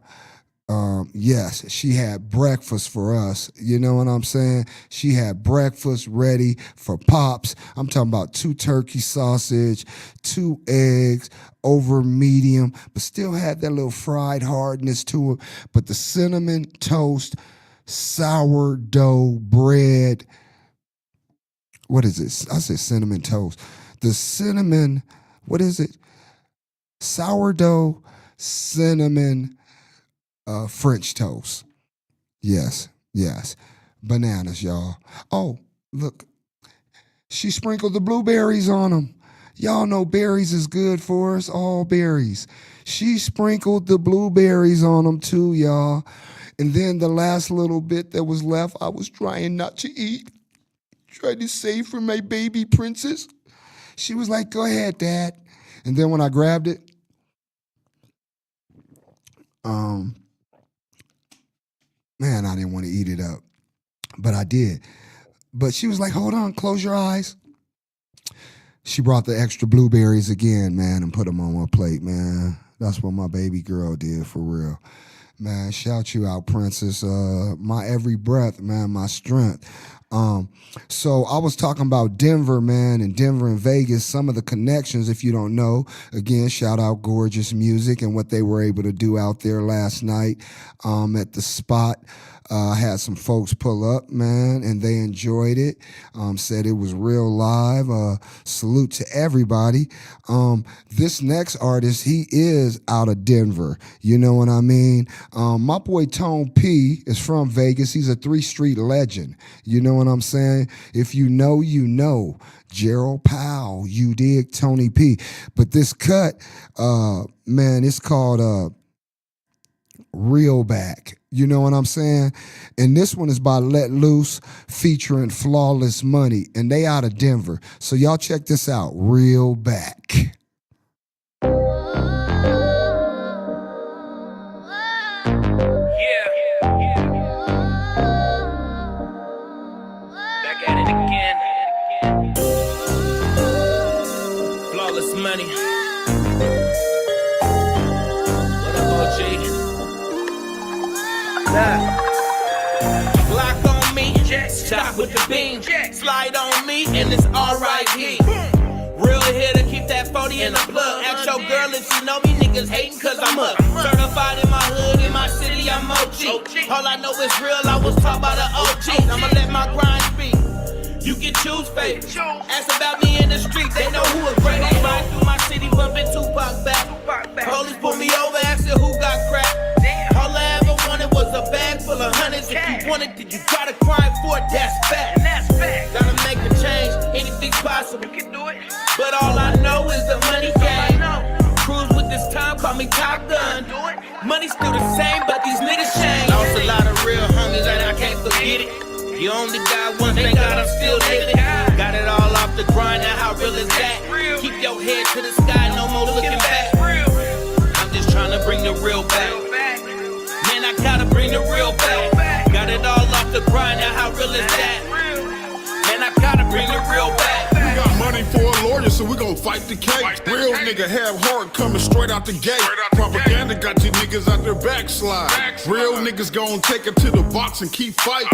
Yes, she had breakfast for us. You know what I'm saying? She had breakfast ready for Pops. I'm talking about 2 turkey sausage, 2 eggs, over medium, but still had that little fried hardness to it. But the cinnamon toast, sourdough bread. What is it? I said cinnamon toast. The cinnamon, what is it? Sourdough, cinnamon, French toast. Yes, yes. Bananas, y'all. Oh, look. She sprinkled the blueberries on them. Y'all know berries is good for us, all berries. She sprinkled the blueberries on them too, y'all. And then the last little bit that was left, I was trying not to eat. Tried to save for my baby princess. She was like, go ahead, Dad. And then when I grabbed it, man, I didn't want to eat it up, but I did. But she was like, hold on, close your eyes. She brought the extra blueberries again, man, and put them on my plate, man. That's what my baby girl did, for real. Man, shout you out, Princess. My every breath, man, my strength. So I was talking about Denver, man, and Denver and Vegas, some of the connections, if you don't know. Again, shout out Gorgeous Music and what they were able to do out there last night at the spot. Had some folks pull up, man, and they enjoyed it. Said it was real live. Salute to everybody. This next artist, he is out of Denver. You know what I mean? My boy Tone P is from Vegas. He's a 3 Street legend. You know what I'm saying? If you know, you know. Gerald Powell, you dig, Tony P. But this cut, man, it's called Real Back. You know what I'm saying? And this one is by Let Loose featuring Flawless Money. And they out of Denver. So y'all check this out. Real Back. Block on me, stop with the beam, slide on me, and it's R.I.P. Real here to keep that 40 in the plug. Ask your girl if she know me, niggas hating cause I'm up. Certified in my hood, in my city, I'm OG. All I know is real, I was taught by the OGs. I'ma let my grind speak. You can choose fate. Ask about me in the streets, they know who is great. They ride through my city, bumping Tupac back. Police pull me over, asking who got crack. All I ever wanted was a bag full of hundreds. If you want it, then you gotta grind for it, that's fact. Gotta make a change, anything's possible. You can do it. But all I know is the money game. Cruise with this time, call me Top Gun. Money still the same, but these niggas change. Lost a lot of real homies and I can't forget it. You only die once, thank God I'm still living. Got it all off the grind, now how real is that? Keep your head to the sky, no more looking back. I'm just trying to bring the real back. Man, I gotta bring the real back. Got it all off the grind, now how real is that? Man, I gotta bring the real back. We got money for a lawyer, so we gon' fight the case. Real nigga have heart coming straight out the gate. Propaganda got you niggas out there backslide. Real niggas gon' take it to the box and keep fighting.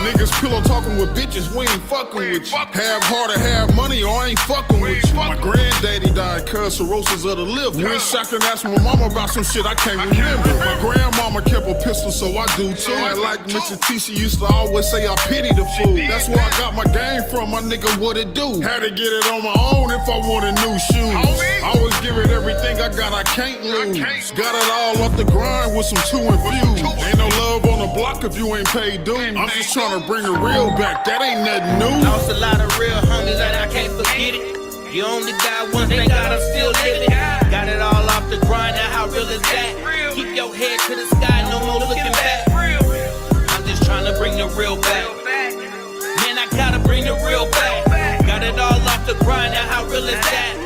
Niggas pillow talking with bitches, we ain't fucking with you. Have heart or have money, or I ain't fucking with you. My granddaddy died cause cirrhosis of the liver. Went shocked and asked my mama about some shit I can't remember. My grandmama kept a pistol, so I do too. And like Mr. T, she used to always say I pity the fool. That's where I got my game from, my nigga, what it do? Had to get it on my own if I wanted new shoes. Always give it everything I got, I can't lose. Got it all off the grind with some 2 infused. Ain't no love on the block if you ain't paid dues. I'm just trying to bring the real back, that ain't nothing new. Lost a lot of real homies and I can't forget it. You only die once, thank God I'm still living. Got it all off the grind, now how real is that? Keep your head to the sky, no more looking back. I'm just trying to bring the real back. Man, I gotta bring the real back. Got it all off the grind, now how real is that?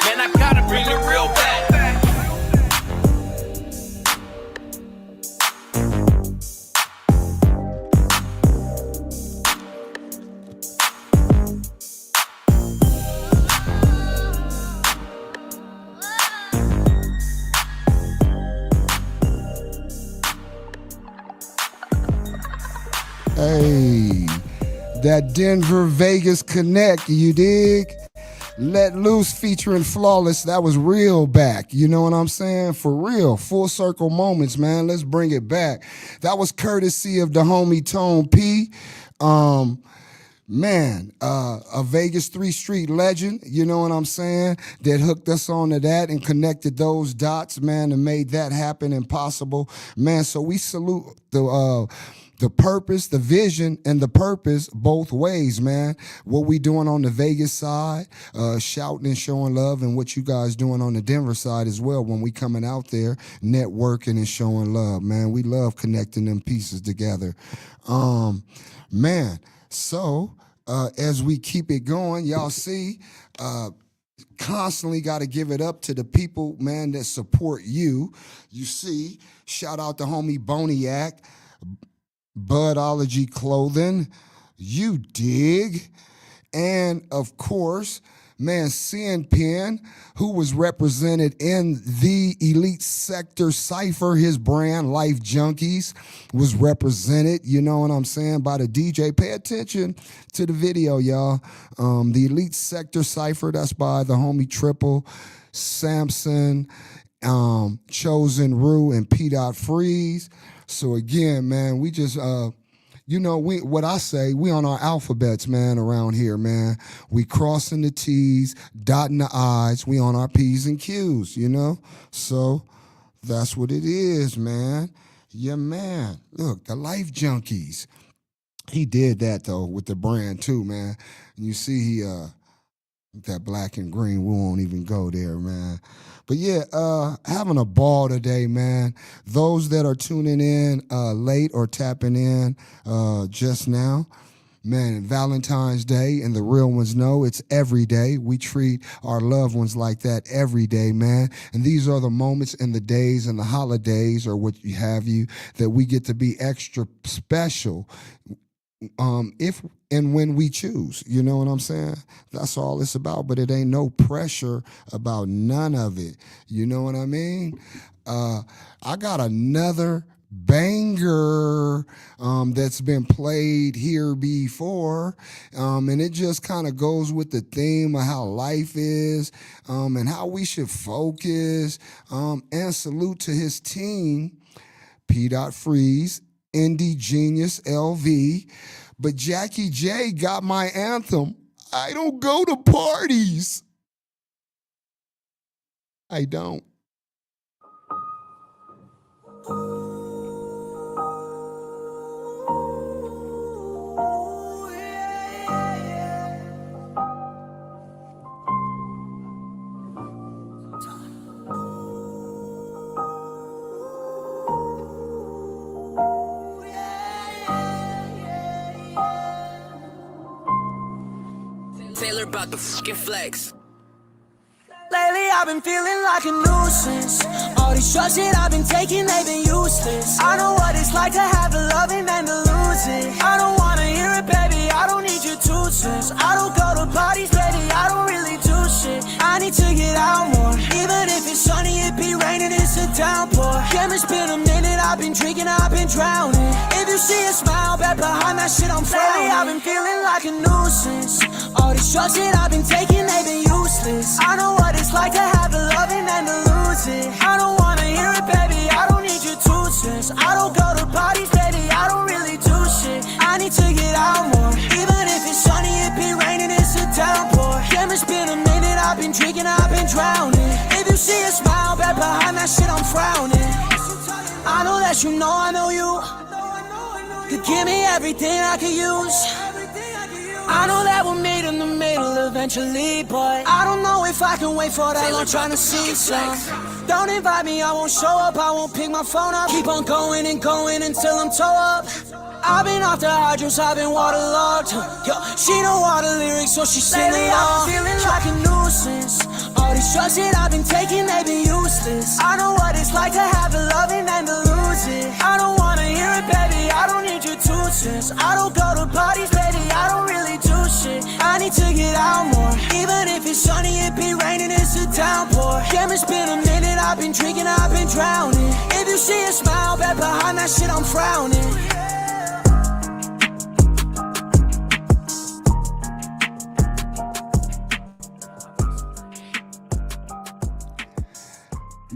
Man, I gotta bring the real back. Hey, that Denver Vegas connect, you dig? Let Loose featuring Flawless, that was Real Back. You know what I'm saying? For real, full circle moments, man. Let's bring it back. That was courtesy of the homie Tone P. Man, a Vegas 3 Street legend, you know what I'm saying, that hooked us onto that and connected those dots, man, and made that happen and possible. Man, so we salute the purpose, the vision, and the purpose both ways, man. What we doing on the Vegas side, shouting and showing love, and what you guys doing on the Denver side as well when we coming out there, networking and showing love, man. We love connecting them pieces together. Man, so as we keep it going, y'all see, constantly got to give it up to the people, man, that support you. You see, shout out to homie Boniac, Budology Clothing, you dig. And of course, Man, Sin Pen, who was represented in the Elite Sector Cypher, his brand, Life Junkies, was represented, you know what I'm saying, by the DJ. Pay attention to the video, y'all. The Elite Sector Cypher, that's by the homie Triple, Samson, Chosen Rue, and P. Freeze. So again, man, we just you know, what I say, we on our alphabets, man, around here, man. We crossing the T's, dotting the I's, we on our P's and Q's, you know? So that's what it is, man. Yeah, man. Look, the Life Junkies. He did that, though, with the brand, too, man. And you see he, that black and green, we won't even go there, man. But yeah, having a ball today, man. Those that are tuning in late or tapping in just now, man, Valentine's Day, and the real ones know it's every day. We treat our loved ones like that every day, man. And these are the moments and the days and the holidays or what you have you that we get to be extra special if and when we choose, you know what I'm saying? That's all it's about, but it ain't no pressure about none of it. You know what I mean? I got another banger that's been played here before, and it just kind of goes with the theme of how life is, and how we should focus, and salute to his team, P. Freeze, Indie Genius LV. But Jackie J got my anthem. I don't go to parties. I don't. Taylor about the fucking flex. Lately I've been feeling like a nuisance. All these drugs that I've been taking, they've been useless. I know what it's like to have the loving and to lose it. I don't wanna hear it, baby, I don't need your 2 cents. I don't go to parties, baby, I don't really do shit. I need to get out more. Even if it's sunny, it be raining, it's a downpour. Damn, it's been a minute, I've been drinking, I've been drowning. If you see a smile, bet behind that shit I'm frowning. Lately I've been feeling like a nuisance. All these drugs that I've been taking, they've been useless. I know what it's like to have the loving and to lose it. I don't wanna hear it, baby, I don't need your 2 cents. I don't go to parties, baby, I don't really do shit. I need to get out more. Even if it's sunny, it be raining, it's a downpour. Damn, it's been a minute, I've been drinking, I've been drowning. If you see a smile, bet behind that shit I'm frowning. I know that you know I know you could give me everything I could use. I know that we'll meet in the middle eventually, but I don't know if I can wait for that long trying to see some. Don't invite me, I won't show up, I won't pick my phone up. Keep on going and going until I'm toe up. I've been off the hydros, I've been waterlogged. Yo, she know all the lyrics, so she sing along. I've been feeling like a nuisance. All these drugs that I've been taking, they've been useless. I know what it's like to have the loving and to lose it. I don't wanna hear it, baby, I don't need your 2 cents. I don't go to parties, baby, I don't really do shit. I need to get out more. Even if it's sunny, it be raining, it's a downpour. Damn, it's been a minute, I've been drinking, I've been drowning. If you see a smile, bet behind that shit I'm frowning.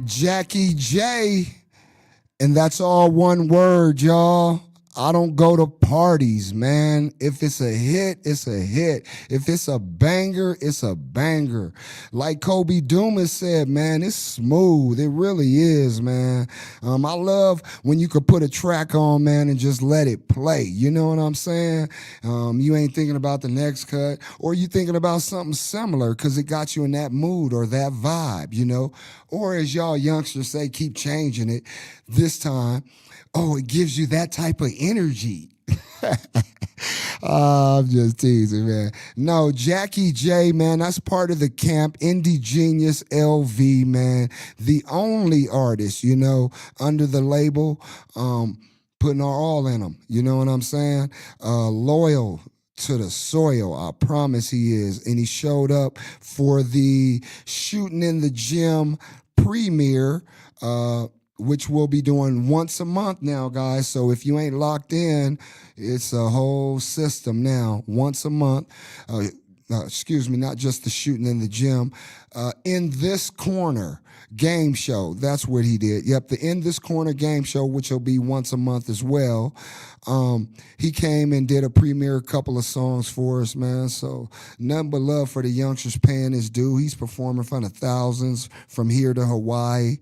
Jackie J, and that's all one word, y'all. I don't go to parties, man. If it's a hit, it's a hit. If it's a banger, it's a banger. Like Kobe Dumas said, man, it's smooth. It really is, man. I love when you could put a track on, man, and just let it play. You know what I'm saying? You ain't thinking about the next cut, or you thinking about something similar because it got you in that mood or that vibe, you know? Or as y'all youngsters say, keep changing it. This time, oh, it gives you that type of energy. I'm just teasing, man. No, Jackie J, man, that's part of the camp. Indie Genius LV, man. The only artist, you know, under the label, putting our all in them. You know what I'm saying? Loyal to the soil. I promise he is. And he showed up for the Shooting in the Gym premiere, which we'll be doing once a month now, guys. So if you ain't locked in, it's a whole system now, once a month. Excuse me, not just the Shooting in the Gym. In This Corner game show, that's what he did. Yep, the In This Corner game show, which will be once a month as well. He came and did a premiere, couple of songs for us, man. So nothing but love for the youngsters paying his due. He's performing in front of thousands from here to Hawaii.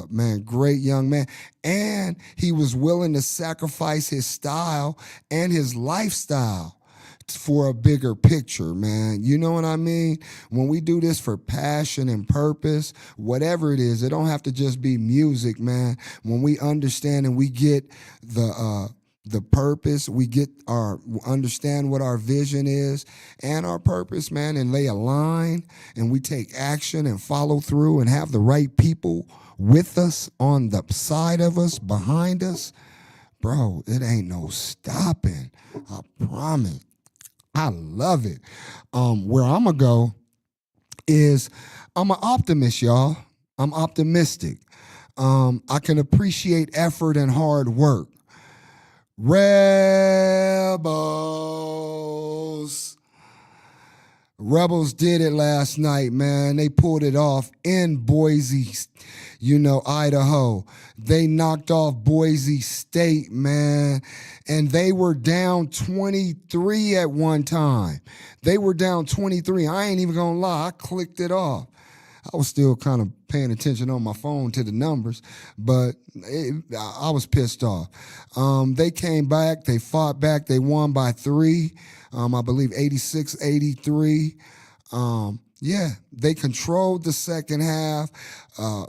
Man, great young man. And he was willing to sacrifice his style and his lifestyle for a bigger picture, man. You know what I mean? When we do this for passion and purpose, whatever it is, it don't have to just be music, man. When we understand and we get the purpose, we understand what our vision is and our purpose, man, and they align and we take action and follow through and have the right people with us, on the side of us, behind us, bro, it ain't no stopping. I promise. I love it. Where I'm going to go is I'm an optimist, y'all. I'm optimistic. I can appreciate effort and hard work. Rebels did it last night, man. They pulled it off in Boise, Idaho. They knocked off Boise State, man. And they were down 23 at one time. They were down 23. I ain't even gonna lie, I clicked it off. I was still kind of paying attention on my phone to the numbers, but I was pissed off. They came back, they fought back, they won by 3, I believe 86-83. Yeah, they controlled the second half.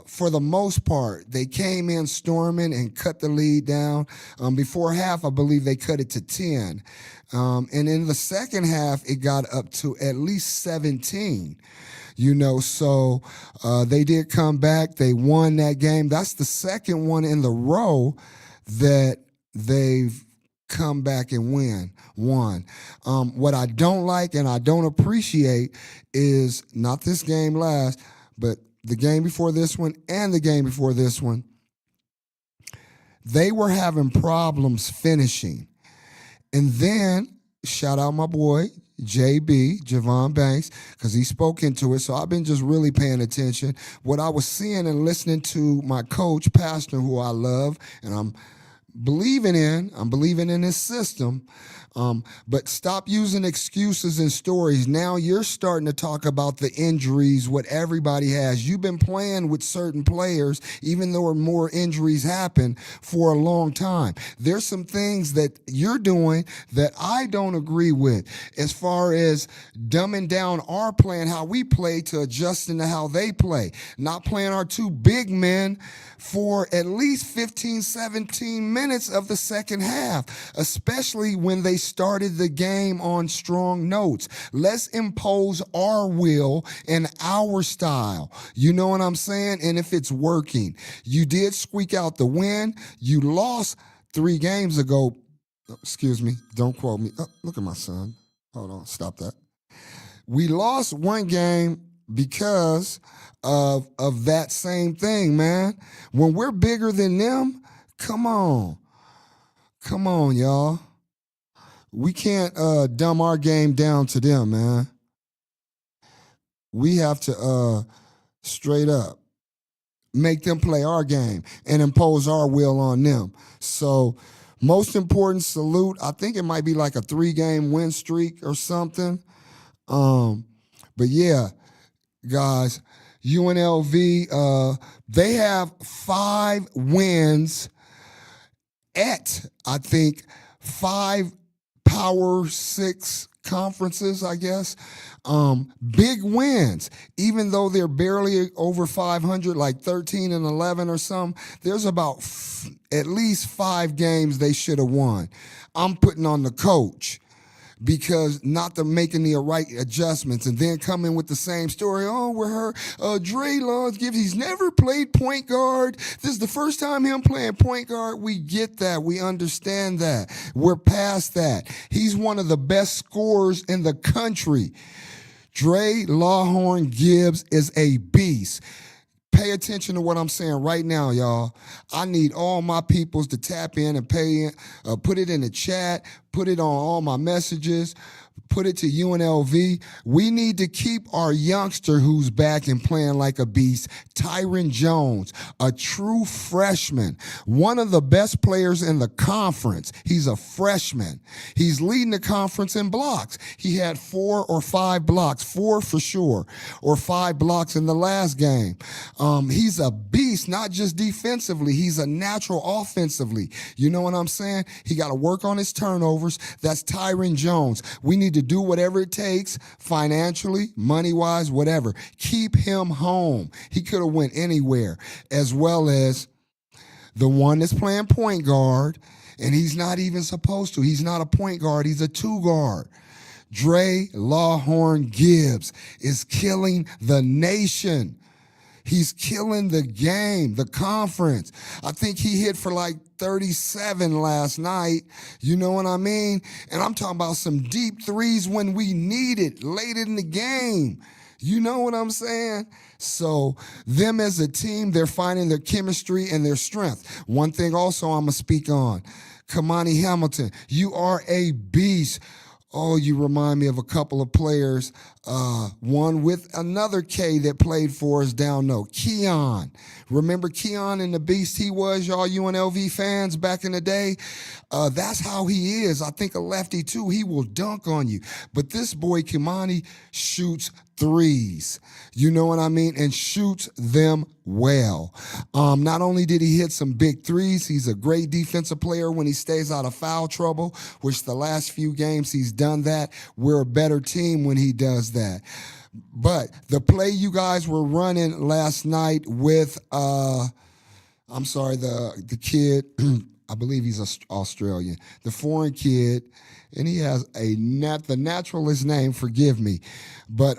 For the most part, they came in storming and cut the lead down. Before half, I believe they cut it to 10. And in the second half, it got up to at least 17. So they did come back. They won that game. That's the second one in the row that they've come back and won. What I don't like and I don't appreciate is not this game last, but the game before this one and the game before this one. They were having problems finishing. And then, shout out my boy, JB, Javon Banks, because he spoke into it. So I've been just really paying attention. What I was seeing and listening to my coach, pastor, who I love, and I'm believing in his system. But stop using excuses and stories. Now you're starting to talk about the injuries, what everybody has. You've been playing with certain players, even though more injuries happen, for a long time. There's some things that you're doing that I don't agree with as far as dumbing down our play and how we play to adjusting to how they play. Not playing our two big men for at least 15, 17 minutes of the second half, especially when they started the game on strong notes. Let's impose our will and our style. You know what I'm saying? And if it's working, you did squeak out the win. You lost 3 games ago. Excuse me. Don't quote me. Oh, look at my son. Hold on. Stop that. We lost 1 game because of that same thing, man. When we're bigger than them, come on. Come on, y'all. We can't dumb our game down to them, man. We have to straight up make them play our game and impose our will on them. So most important, salute. I think it might be like a 3-game win streak or something. But yeah, guys, UNLV, they have 5 wins at, I think, 5 Power 6 conferences, I guess. Big wins, even though they're barely over 500, like 13 and 11 or something. There's about at least 5 games they should have won. I'm putting on the coach because not the making the right adjustments and then come in with the same story. Oh, we're her. Dre Law's he's never played point guard. This is the first time him playing point guard. We get that. We understand that. We're past that. He's one of the best scorers in the country. Dre Lawhorn Gibbs is a beast. Pay attention to what I'm saying right now, y'all. I need all my peoples to tap in and pay in, put it in the chat, put it on all my messages, put it to UNLV. We need to keep our youngster who's back and playing like a beast, Tyron Jones, a true freshman, one of the best players in the conference. He's a freshman. He's leading the conference in blocks. He had 4 or 5 blocks, 4 for sure, or 5 blocks in the last game. He's a beast, not just defensively. He's a natural offensively. You know what I'm saying? He got to work on his turnovers. That's Tyron Jones. We need to do whatever it takes financially, money-wise, whatever. Keep him home. He could have went anywhere, as well as the one that's playing point guard, and he's not even supposed to. He's not a point guard. He's a 2 guard. Dre Lawhorn Gibbs is killing the nation. He's killing the game, the conference. I think he hit for like 37 last night. You know what I mean? And I'm talking about some deep threes when we need it, late in the game. You know what I'm saying? So them as a team, they're finding their chemistry and their strength. One thing also I'm going to speak on, Kamani Hamilton, you are a beast. Oh, you remind me of a couple of players, one with another K that played for us down low, Keon. Remember Keon and the beast he was, y'all UNLV fans back in the day? That's how he is. I think a lefty too. He will dunk on you. But this boy, Kimani, shoots threes. You know what I mean? And shoots them well. Not only did he hit some big threes, he's a great defensive player when he stays out of foul trouble, which the last few games he's done that. We're a better team when he does that. But the play you guys were running last night with, the kid, I believe he's Australian, the foreign kid, and he has the naturalist name, forgive me. But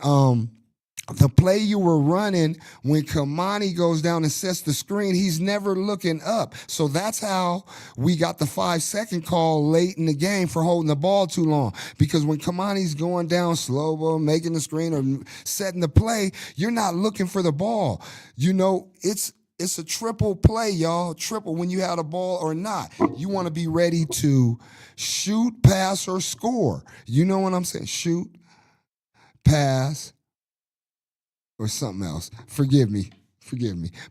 the play you were running when Kamani goes down and sets the screen, he's never looking up. So that's how we got the 5-second call late in the game for holding the ball too long. Because when Kamani's going down slow, making the screen or setting the play, you're not looking for the ball. You know, it's a triple play, y'all. Triple when you have the ball or not. You want to be ready to shoot, pass, or score. You know what I'm saying? Shoot, pass, or something else. Forgive me.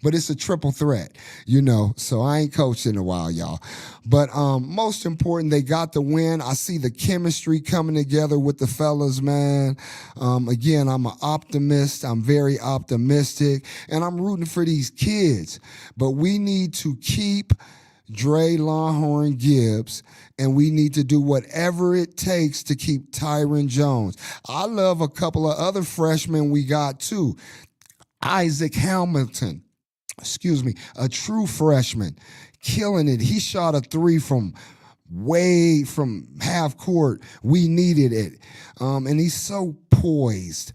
But it's a triple threat, you know. So I ain't coached in a while, y'all. But most important, they got the win. I see the chemistry coming together with the fellas, man. Again, I'm an optimist. I'm very optimistic. And I'm rooting for these kids. But we need to keep Dre Lawhorn Gibbs, and we need to do whatever it takes to keep Tyron Jones. I love a couple of other freshmen we got, too. Isaac Hamilton, a true freshman, killing it. He shot a 3 from half court. We needed it. And he's so poised.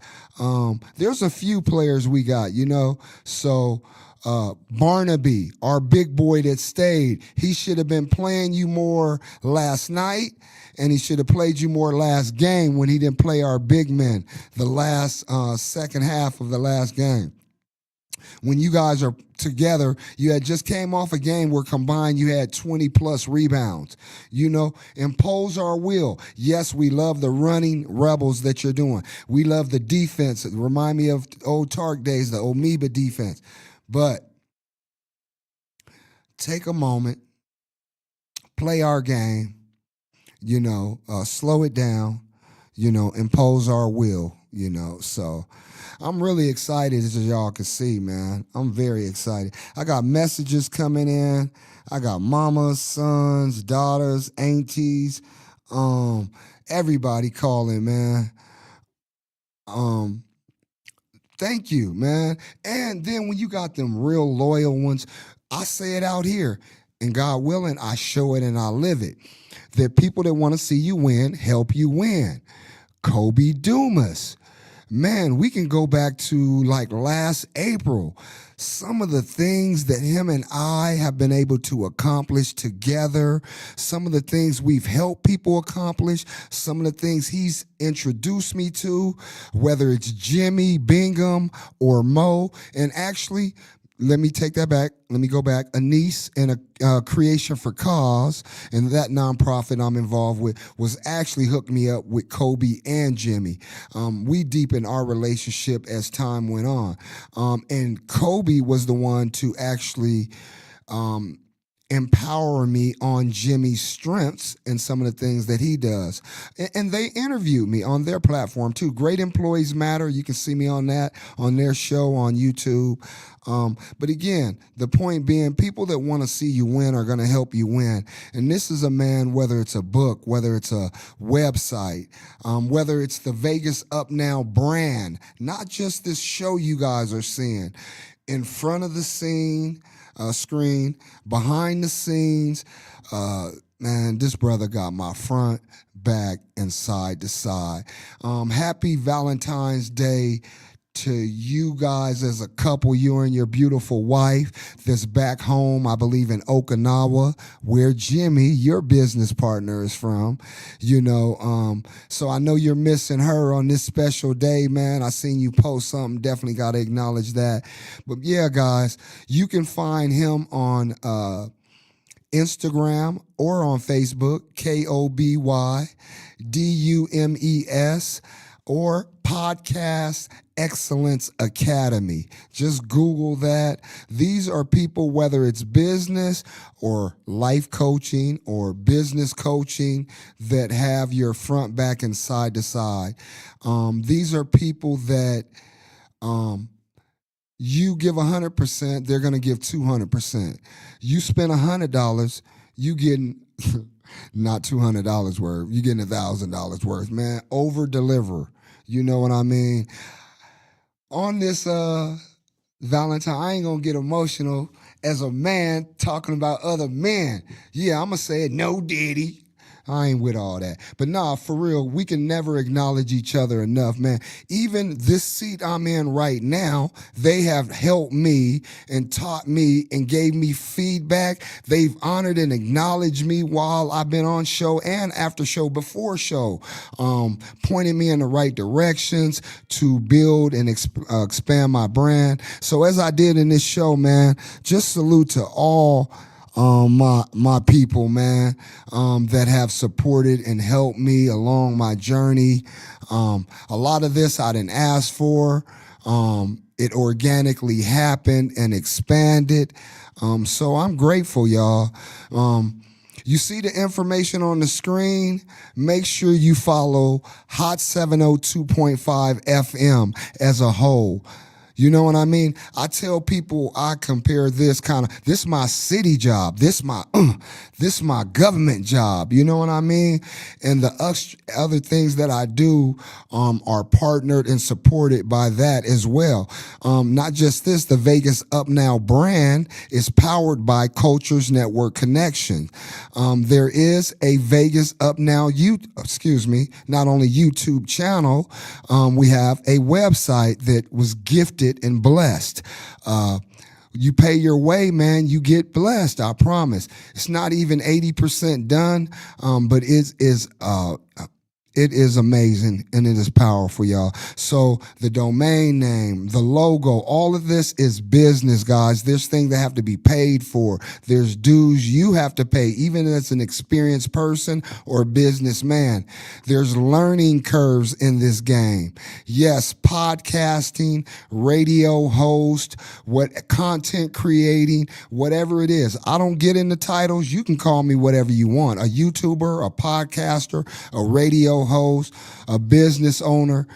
There's a few players we got, you know. So Barnaby, our big boy that stayed, he should have been playing you more last night, and he should have played you more last game when he didn't play our big men the last second half of the last game. When you guys are together, you had just came off a game where combined you had 20-plus rebounds. You know, impose our will. Yes, we love the running rebels that you're doing. We love the defense. Remind me of old Tark days, the Amoeba defense. But take a moment, play our game, you know, slow it down, you know, impose our will, you know. So I'm really excited, as y'all can see, man. I'm very excited. I got messages coming in. I got mamas, sons, daughters, aunties, everybody calling, man. Thank you, man. And then when you got them real loyal ones, I say it out here, and God willing, I show it and I live it. that people that want to see you win help you win. Kobe Dumas. Man, we can go back to like last April. Some of the things that him and I have been able to accomplish together, some of the things we've helped people accomplish, some of the things he's introduced me to, whether it's Jimmy, Bingham, or Mo. And actually, let me take that back. Let me go back. Anise and a Creation for Cause, and that nonprofit I'm involved with, was actually hooked me up with Kobe and Jimmy. We deepened our relationship as time went on. And Kobe was the one to actually empower me on Jimmy's strengths and some of the things that he does. And they interviewed me on their platform too. Great Employees Matter. You can see me on that, on their show on YouTube. But again, the point being, people that want to see you win are going to help you win. And this is a man, whether it's a book, whether it's a website, whether it's the Vegas Up Now brand, not just this show you guys are seeing, in front of the scene, screen, behind the scenes. Man, this brother got my front, back, and side to side. Happy Valentine's Day to you guys as a couple, you and your beautiful wife that's back home, I believe in Okinawa, where Jimmy, your business partner, is from. You know, so I know you're missing her on this special day, man. I seen you post something, definitely got to acknowledge that. But yeah, guys, you can find him on Instagram or on Facebook, KOBYDUMES, or Podcast Excellence Academy. Just Google that. These are people, whether it's business or life coaching or business coaching, that have your front, back, and side to side. These are people that you give 100%, they're going to give 200%. You spend $100, you getting not $200 worth, you getting $1,000 worth. Man, over deliver. You know what I mean? On this Valentine, I ain't gonna get emotional as a man talking about other men. Yeah, I'm gonna say it, no diddy. I ain't with all that. But nah, for real, we can never acknowledge each other enough, man. Even this seat I'm in right now, they have helped me and taught me and gave me feedback. They've honored and acknowledged me while I've been on show and after show, before show, pointing me in the right directions to build and expand my brand. So as I did in this show, man, just salute to all my people, man, that have supported and helped me along my journey. A lot of this I didn't ask for. It organically happened and expanded. So I'm grateful, y'all. You see the information on the screen? Make sure you follow Hot 702.5 FM as a whole. You know what I mean? I tell people, I compare this this my city job. This my government job. You know what I mean? And the other things that I do are partnered and supported by that as well. Not just this, the Vegas Up Now brand is powered by Cultures Network Connection. There is a Vegas Up Now not only YouTube channel, we have a website that was gifted and blessed. You pay your way, man, you get blessed, I promise. It's not even 80% done, but it is amazing and it is powerful, y'all. So the domain name, the logo, all of this is business, guys. There's things that have to be paid for. There's dues you have to pay, even as an experienced person or businessman. There's learning curves in this game. Yes, podcasting, radio host, content creating, whatever it is. I don't get into titles. You can call me whatever you want. A YouTuber, a podcaster, a radio host, a business owner,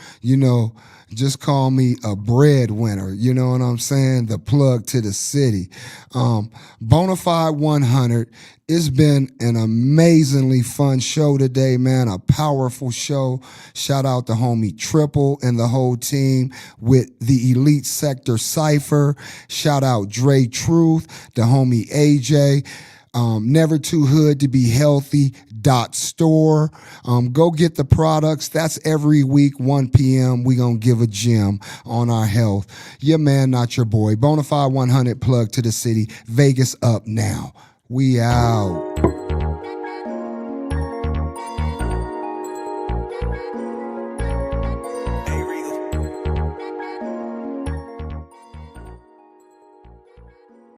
just call me a breadwinner. You know what I'm saying? The plug to the city. BONAFIED100. It's been an amazingly fun show today, man. A powerful show. Shout out to homie Triple and the whole team with the Elite Sector Cypher. Shout out Dre Truth, the homie AJ. Never too hood to be healthy. Store. Go get the products. That's every week, 1 p.m. We gonna give a gem on our health. Your man, not your boy. Bonafide 100 plug to the city. Vegas up now. We out.